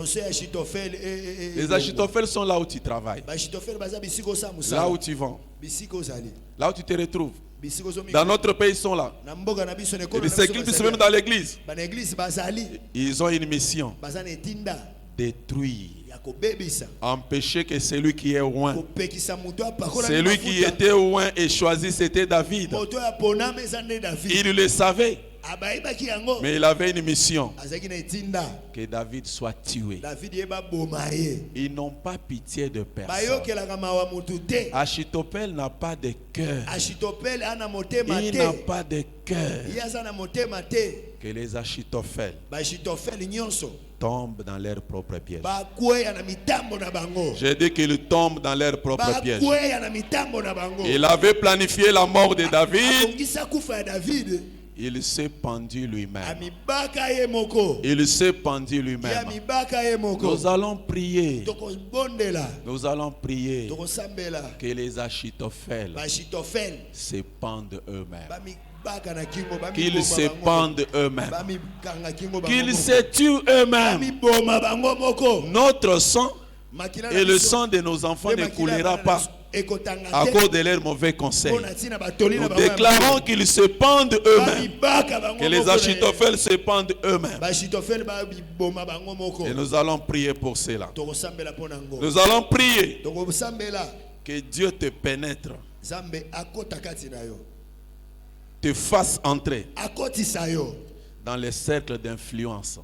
Les Achitophel sont là où tu travailles, là où tu vends, là où tu te retrouves. Dans notre pays, ils sont là. Ils s'éclipsent même dans l'église. Ils ont une mission: détruire, empêcher que celui qui est loin, celui qui était loin et choisi, c'était David. Il le savait. Mais il avait une mission: que David soit tué. Ils n'ont pas pitié de personne. Achitophel n'a pas de cœur. Il n'a pas de cœur. Que les Achitophel tombent dans leur propre piège. J'ai dit qu'ils tombent dans leur propre piège. Il avait planifié la mort de David. Il s'est pendu lui-même. Il s'est pendu lui-même. Nous allons prier. Nous allons prier que les Achitophel se pendent eux-mêmes. Qu'ils se pendent eux-mêmes. Qu'ils se tuent eux-mêmes. Notre sang et le sang de nos enfants ne coulera pas à cause de leurs mauvais conseils. Nous déclarons qu'ils se pendent eux-mêmes. Que les Achitophel se pendent eux-mêmes. Et nous allons prier pour cela. Nous allons prier que Dieu te pénètre, te fasse entrer dans les cercles d'influence.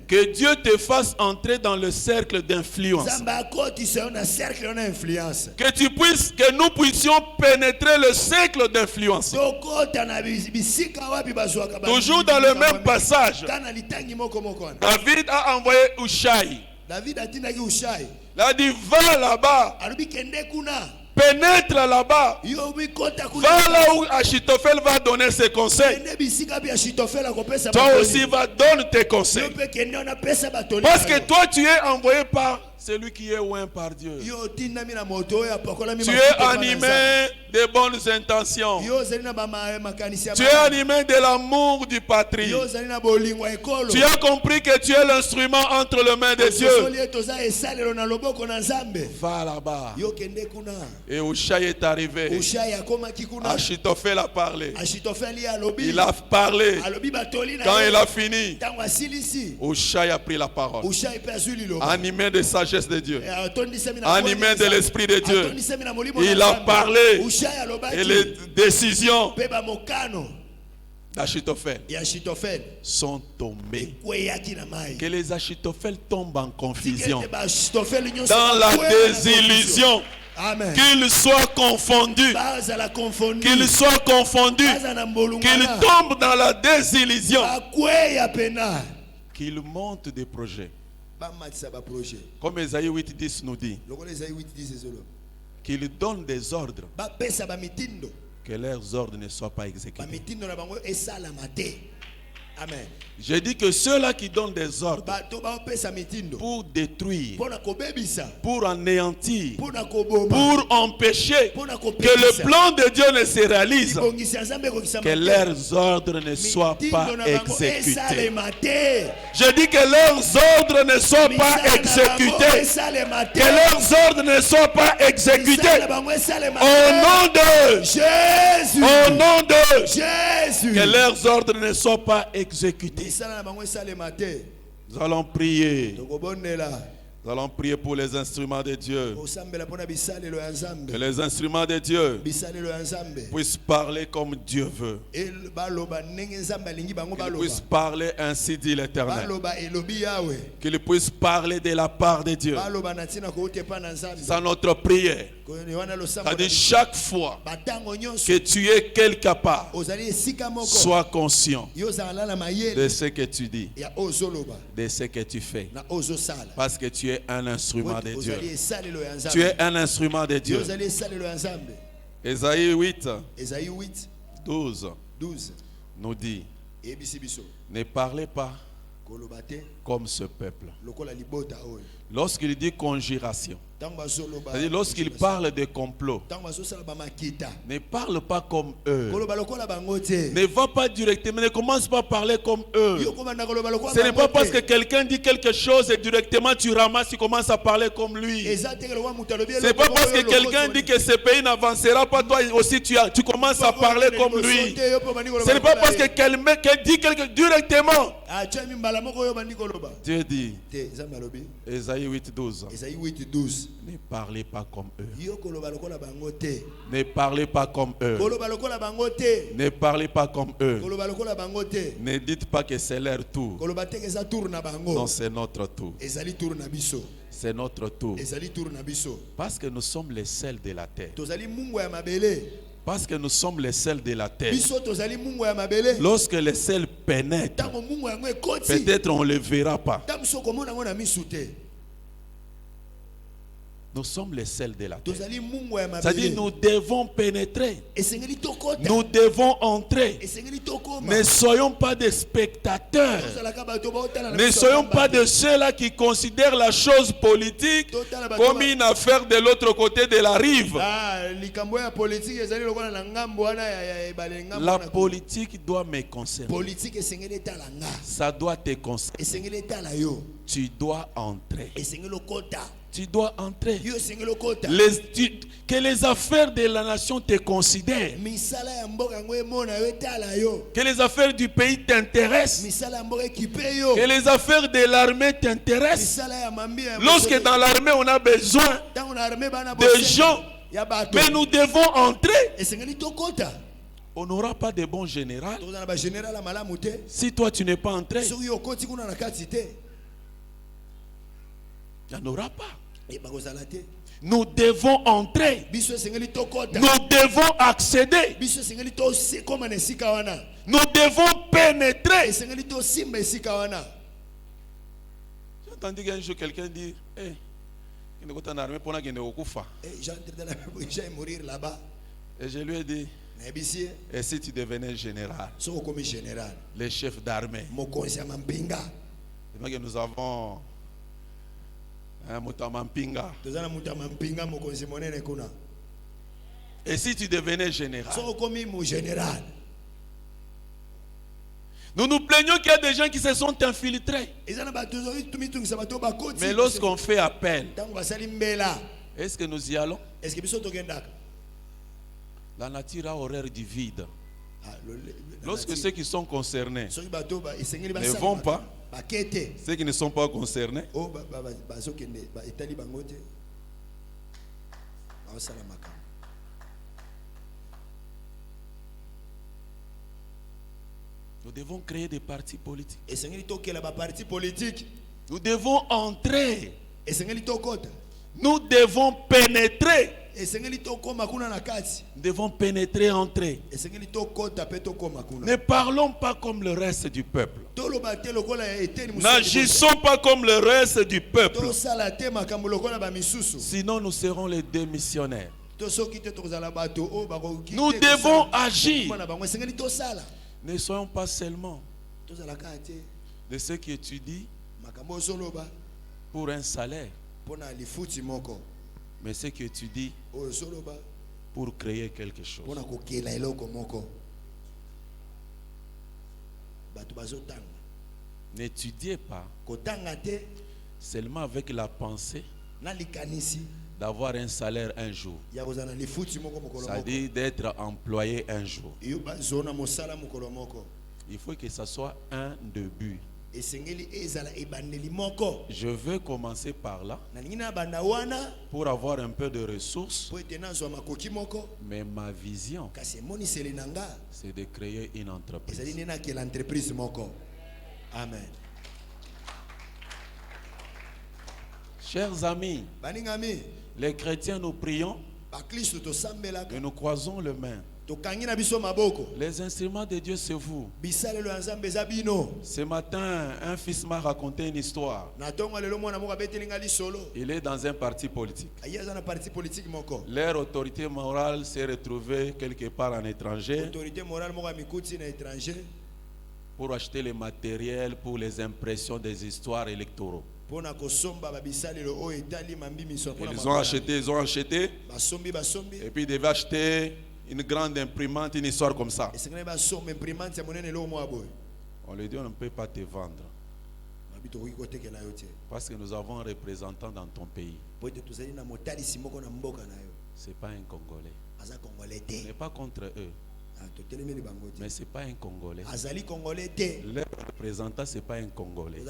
Que Dieu te fasse entrer dans le cercle d'influence. Que nous puissions pénétrer le cercle d'influence. Toujours dans le même passage, David a envoyé Hushai. Il a dit, va là-bas. Pénètre là-bas. Va là où Achitophel va donner ses conseils. Toi aussi va donner tes conseils. Parce que toi tu es envoyé par celui qui est oint par Dieu. Tu es animé de bonnes intentions. Tu es animé de l'amour du patrie. Tu as compris que tu es l'instrument entre les mains de Dieu. Va là-bas. Et Hushai est arrivé. Achitophel a parlé. Il a parlé. Quand il a fini, Hushai a pris la parole. Animé de sagesse de Dieu, animé de l'Esprit de Dieu, il a parlé. Et les décisions d'Achitophel sont tombées. Que les Achitophel tombent en confusion, dans la désillusion. Qu'ils soient confondus, qu'ils soient confondus, qu'ils tombent dans la désillusion, qu'ils montent des projets. Comme Ésaïe 8:10 nous dit, qu'ils donnent des ordres, que leurs ordres ne soient pas exécutés. Amen. Je dis que ceux-là qui donnent des ordres pour détruire, pour anéantir, pour empêcher que le plan de Dieu ne se réalise, que leurs ordres ne soient pas exécutés. Je dis que leurs ordres ne soient pas exécutés. Que leurs ordres ne soient pas exécutés. Au nom de Jésus. Au nom de Jésus. Que leurs ordres ne soient pas exécutés. Nous allons prier. Nous allons prier pour les instruments de Dieu. Que les instruments de Dieu puissent parler comme Dieu veut. Qu'ils puissent parler ainsi dit l'Éternel. Qu'ils puissent parler de la part de Dieu. C'est notre prière. C'est-à-dire chaque fois que tu es quelque part, sois conscient de ce que tu dis, de ce que tu fais. Parce que tu es un instrument de Dieu. Tu es un instrument de Dieu. Ésaïe 8, 12 nous dit, ne parlez pas comme ce peuple. Lorsqu'il dit conjuration, c'est-à-dire lorsqu'il parle de complot, ne parle pas comme eux. Ne va pas directement, ne commence pas à parler comme eux. Ce n'est pas parce que quelqu'un dit quelque chose et directement tu ramasses, tu commences à parler comme lui. Ce n'est pas parce que quelqu'un dit que ce pays n'avancera pas, toi aussi tu commences à parler comme lui. Ce n'est pas parce que quelqu'un dit quelque chose directement. Dieu dit, Ésaïe 8:12. Ne parlez pas comme eux. Ne parlez pas comme eux. Ne parlez pas comme eux. Ne dites pas que c'est leur tour. Non, c'est notre tour. C'est notre tour. Parce que nous sommes les sels de la terre. Parce que nous sommes les sels de la terre. Lorsque les sels pénètrent, peut-être on ne les verra pas. Nous sommes les sels de la terre. C'est-à-dire nous devons pénétrer. Nous devons entrer. Ne soyons pas des spectateurs. Ne soyons pas de ceux-là qui considèrent la chose politique comme une affaire de l'autre côté de la rive. La politique doit me concerner. Ça doit te concerner. Tu dois entrer. Tu dois entrer. Que les affaires de la nation te considèrent. Que les affaires du pays t'intéressent. Que les affaires de l'armée t'intéressent. Lorsque dans l'armée on a besoin de gens, mais nous devons entrer. On n'aura pas de bons généraux si toi tu n'es pas entré. Il n'y en aura pas. Nous devons entrer. Nous devons accéder. Nous devons pénétrer. J'ai entendu qu'un jour quelqu'un dit, mourir là-bas. Et je lui ai dit, et si tu devenais général, les chefs d'armée, nous avons et si tu devenais général, nous nous plaignons qu'il y a des gens qui se sont infiltrés. Mais lorsqu'on fait appel, est-ce que nous y allons? La nature a horreur du vide. Lorsque ceux qui sont concernés ne vont pas, ceux qui ne sont pas concernés, nous devons créer des partis politiques. Nous devons entrer. Nous devons pénétrer. Nous devons pénétrer, entrer. Ne parlons pas comme le reste du peuple. N'agissons pas comme le reste du peuple. Sinon nous serons les démissionnaires. Nous devons agir. Ne soyons pas seulement de ceux qui étudient pour un salaire, mais ceux qui étudient pour créer quelque chose. N'étudiez pas seulement avec la pensée d'avoir un salaire un jour. C'est-à-dire d'être employé un jour. Il faut que ça soit un début. Je veux commencer par là pour avoir un peu de ressources. Mais ma vision, c'est de créer une entreprise. Amen. Chers amis, les chrétiens, nous prions et nous croisons les mains. Les instruments de Dieu, c'est vous. Ce matin, un fils m'a raconté une histoire. Il est dans un parti politique. Leur autorité morale s'est retrouvée quelque part en étranger pour acheter les matériels pour les impressions des histoires électoraux. Ils ont acheté. Et puis ils devaient acheter une grande imprimante, une histoire comme ça. On lui dit, on ne peut pas te vendre. Parce que nous avons un représentant dans ton pays. Ce n'est pas un Congolais. Ce n'est pas contre eux. Mais ce n'est pas un Congolais. Le représentant, ce n'est pas un Congolais.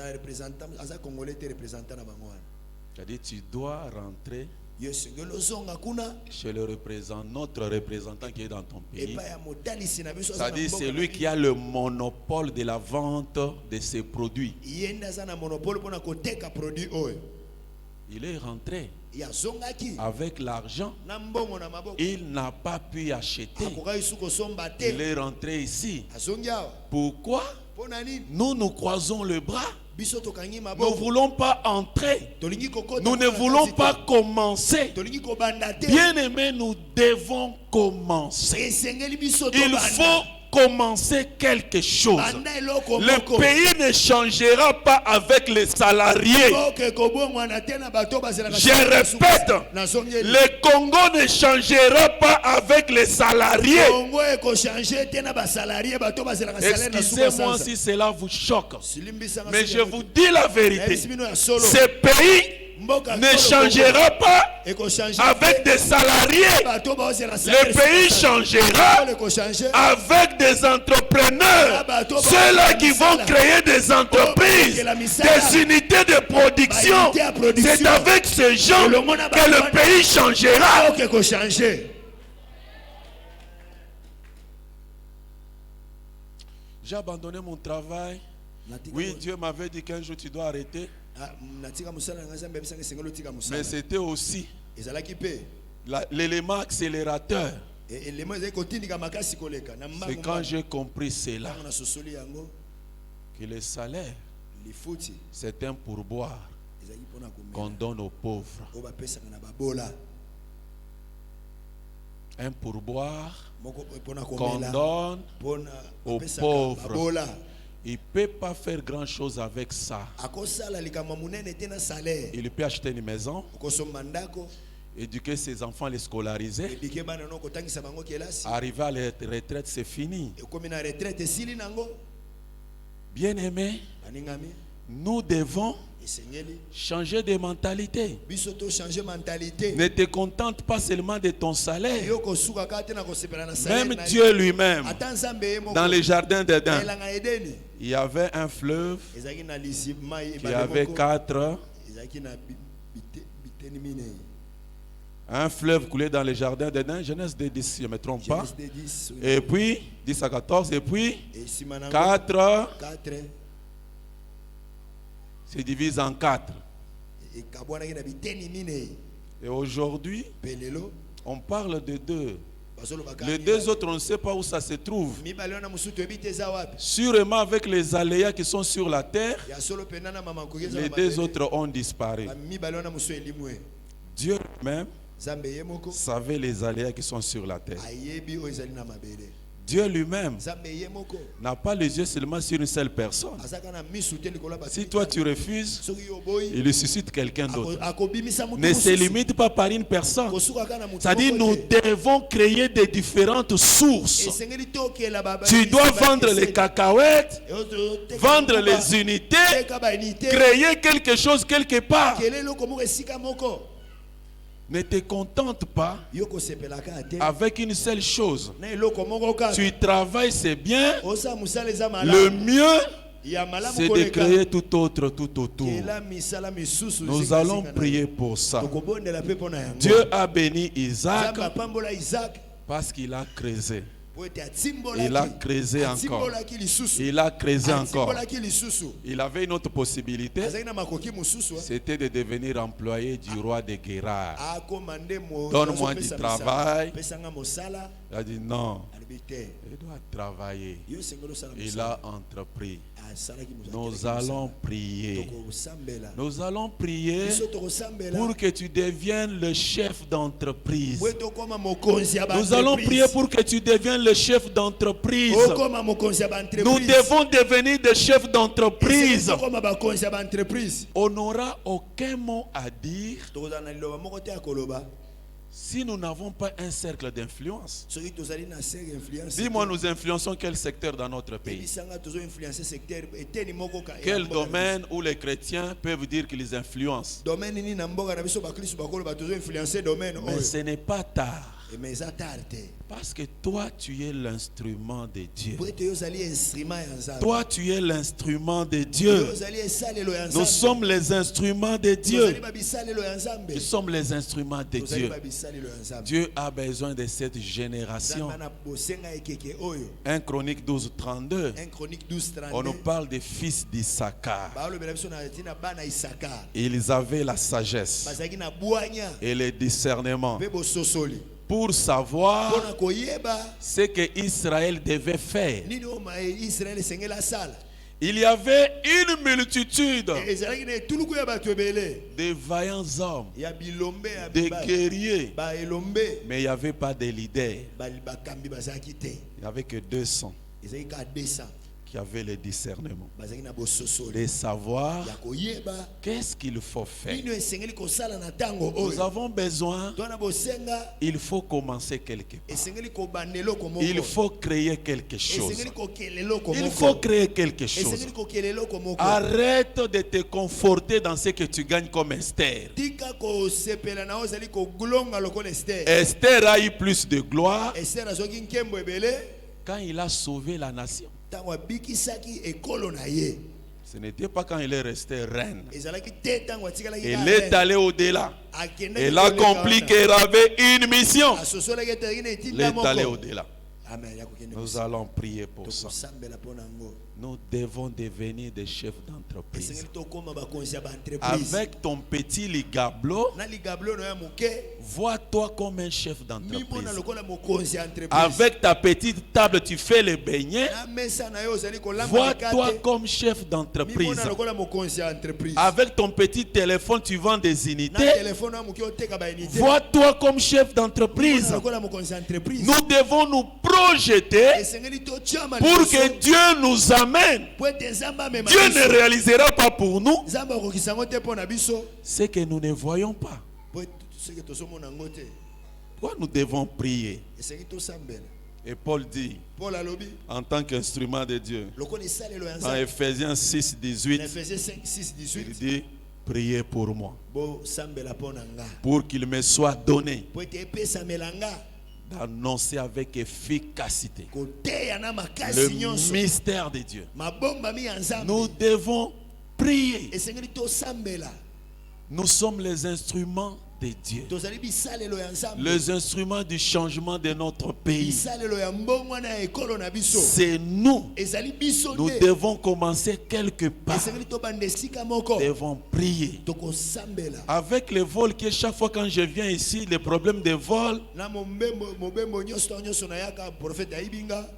C'est-à-dire, tu dois rentrer chez le représentant, notre représentant qui est dans ton pays. C'est-à-dire, c'est lui qui a le monopole de la vente de ses produits. Il est rentré avec l'argent. Il n'a pas pu acheter. Il est rentré ici. Pourquoi? Nous croisons le bras. Nous ne voulons pas entrer. Nous ne voulons pas commencer. Bien aimé, nous devons commencer. Il faut commencer quelque chose. Le pays ne changera pas avec les salariés. Je répète, le Congo ne changera pas avec les salariés. Excusez-moi si cela vous choque, mais je vous dis la vérité. Ce pays ne changera pas avec des salariés. Le pays changera avec des entrepreneurs. Ceux-là qui vont créer des entreprises, des unités de production. C'est avec ces gens que le pays changera. j'ai abandonné mon travail. Oui, Dieu m'avait dit qu'un jour tu dois arrêter. Mais c'était aussi l'élément accélérateur. C'est quand j'ai compris cela que le salaire, c'est un pourboire qu'on donne aux pauvres. Un pourboire qu'on donne aux pauvres. Il ne peut pas faire grand chose avec ça. Il peut acheter une maison, éduquer ses enfants, les scolariser. Arriver à la retraite, c'est fini. Bien aimé, nous devons changer de mentalité. Ne te contente pas seulement de ton salaire. Même Dieu lui-même, dans les jardins d'Éden, il y avait un fleuve qui avait 4. Un fleuve coulait dans les jardins d'Éden, Genèse 10, si je ne me trompe pas. Et puis, 10 à 14, et puis 4 se divise en 4. Et aujourd'hui, on parle de 2. Les 2 autres, on ne sait pas où ça se trouve. Sûrement avec les aléas qui sont sur la terre, les 2 autres ont disparu. Dieu même savait les aléas qui sont sur la terre. Dieu lui-même n'a pas les yeux seulement sur une seule personne. Si toi tu refuses, il suscite quelqu'un d'autre. Ne se limite pas par une personne. C'est-à-dire nous devons créer des différentes sources. Tu dois vendre les cacahuètes, vendre les unités, créer quelque chose quelque part. Ne te contente pas avec une seule chose. Tu travailles, c'est bien. Le mieux, c'est de créer tout autre tout autour. Nous allons prier pour ça. Dieu a béni Isaac parce qu'il a creusé. Il a creusé encore. Il a creusé encore. Il avait une autre possibilité. C'était de devenir employé du roi de Guérard. Donne-moi du travail. Il a dit non. Il doit travailler. Il a entrepris. Nous allons prier. Nous allons prier pour que tu deviennes le chef d'entreprise. Nous allons prier pour que tu deviennes le chef d'entreprise. Nous devons devenir des chefs d'entreprise. On n'aura aucun mot à dire si nous n'avons pas un cercle d'influence. Dis-moi, nous influençons quel secteur dans notre pays? Quel domaine où les chrétiens peuvent dire qu'ils influencent? Mais ce n'est pas tard. Parce que toi, tu es l'instrument de Dieu. Toi, tu es l'instrument de Dieu. Nous sommes les instruments de Dieu. Nous sommes les instruments de Dieu. Dieu a besoin de cette génération. 1 Chronique 12, 32. On nous parle des fils d'Issachar. Ils avaient la sagesse et le discernement pour savoir ce que Israël devait faire. Il y avait une multitude de vaillants hommes, de guerriers, mais il n'y avait pas de leader. Il n'y avait que 200 qui avaient le discernement, de savoir qu'est-ce qu'il faut faire. Nous avons besoin, il faut commencer quelque part. Il faut créer quelque chose. Il faut créer quelque chose. Arrête de te conforter dans ce que tu gagnes comme Esther. Esther a eu plus de gloire quand il a sauvé la nation. Ce n'était pas quand il est resté reine. Il est allé au-delà. Il a accompli qu'il avait une mission. Il est allé au-delà. Nous allons prier pour ça. Nous devons devenir des chefs d'entreprise. Avec ton petit ligablo, vois-toi comme un chef d'entreprise. Avec ta petite table, tu fais les beignets. Vois-toi comme chef d'entreprise. Avec ton petit téléphone, tu vends des unités. Vois-toi comme chef d'entreprise. Nous devons nous projeter pour que Dieu nous amène. Dieu ne réalisera pas pour nous ce que nous ne voyons pas. Pourquoi nous devons prier? Et Paul dit, en tant qu'instrument de Dieu, dans Ephésiens 6, 18, il dit, priez pour moi, pour qu'il me soit donné d'annoncer avec efficacité le mystère de Dieu. Nous devons prier. Nous sommes les instruments de Dieu, les instruments du changement de notre pays. C'est nous. Nous devons commencer quelque part. Nous devons prier. Avec les vols, que chaque fois quand je viens ici, les problèmes de vol,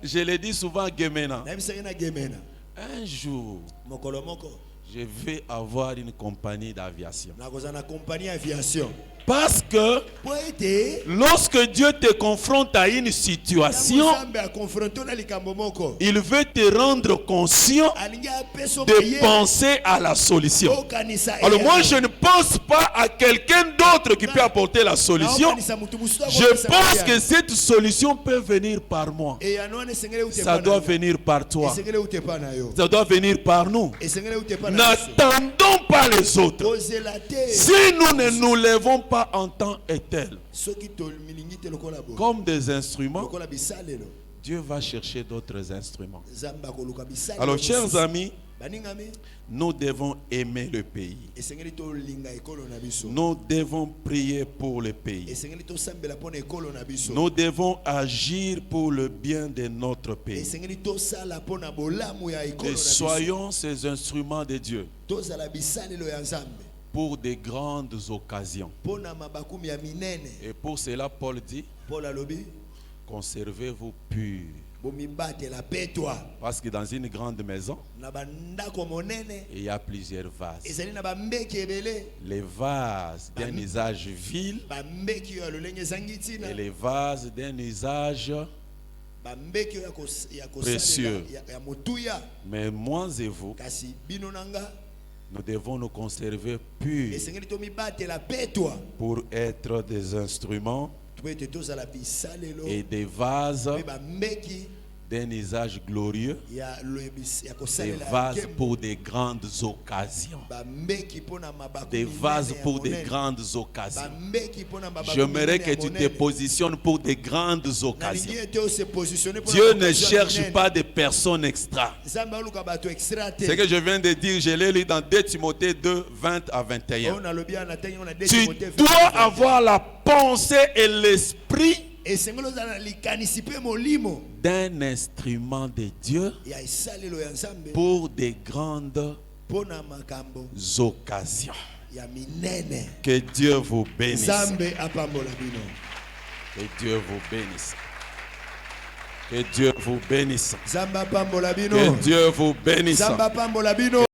je le dis souvent à Gemena. Un jour, je vais avoir une compagnie d'aviation. Parce que lorsque Dieu te confronte à une situation, il veut te rendre conscient de penser à la solution. Alors moi, je ne pense pas à quelqu'un d'autre qui peut apporter la solution. Je pense que cette solution peut venir par moi. Ça doit venir par toi. Ça doit venir par nous. N'attendons pas les autres. Si nous ne nous lèvons pas en temps et tel, comme des instruments, Dieu va chercher d'autres instruments. Alors, chers amis, nous devons aimer le pays. Nous devons prier pour le pays. Nous devons agir pour le bien de notre pays. Et soyons ces instruments de Dieu pour des grandes occasions. Et pour cela, Paul dit, conservez-vous purs. Parce que dans une grande maison, il y a plusieurs vases. Les vases d'un usage vil et les vases d'un usage précieux. Mais moi et vous, nous devons nous conserver purs pour être des instruments et des vases d'un usage glorieux, des vases pour des grandes occasions. Des vases pour des grandes occasions. J'aimerais que tu te positionnes pour des grandes occasions. Dieu ne cherche pas des personnes extra. Ce que je viens de dire, je l'ai lu dans 2 Timothée 2, 20 à 21. Tu dois avoir la pensée et l'esprit d'un instrument de Dieu pour des grandes occasions. Que Dieu vous bénisse. Que Dieu vous bénisse. Que Dieu vous bénisse. Que Dieu vous bénisse.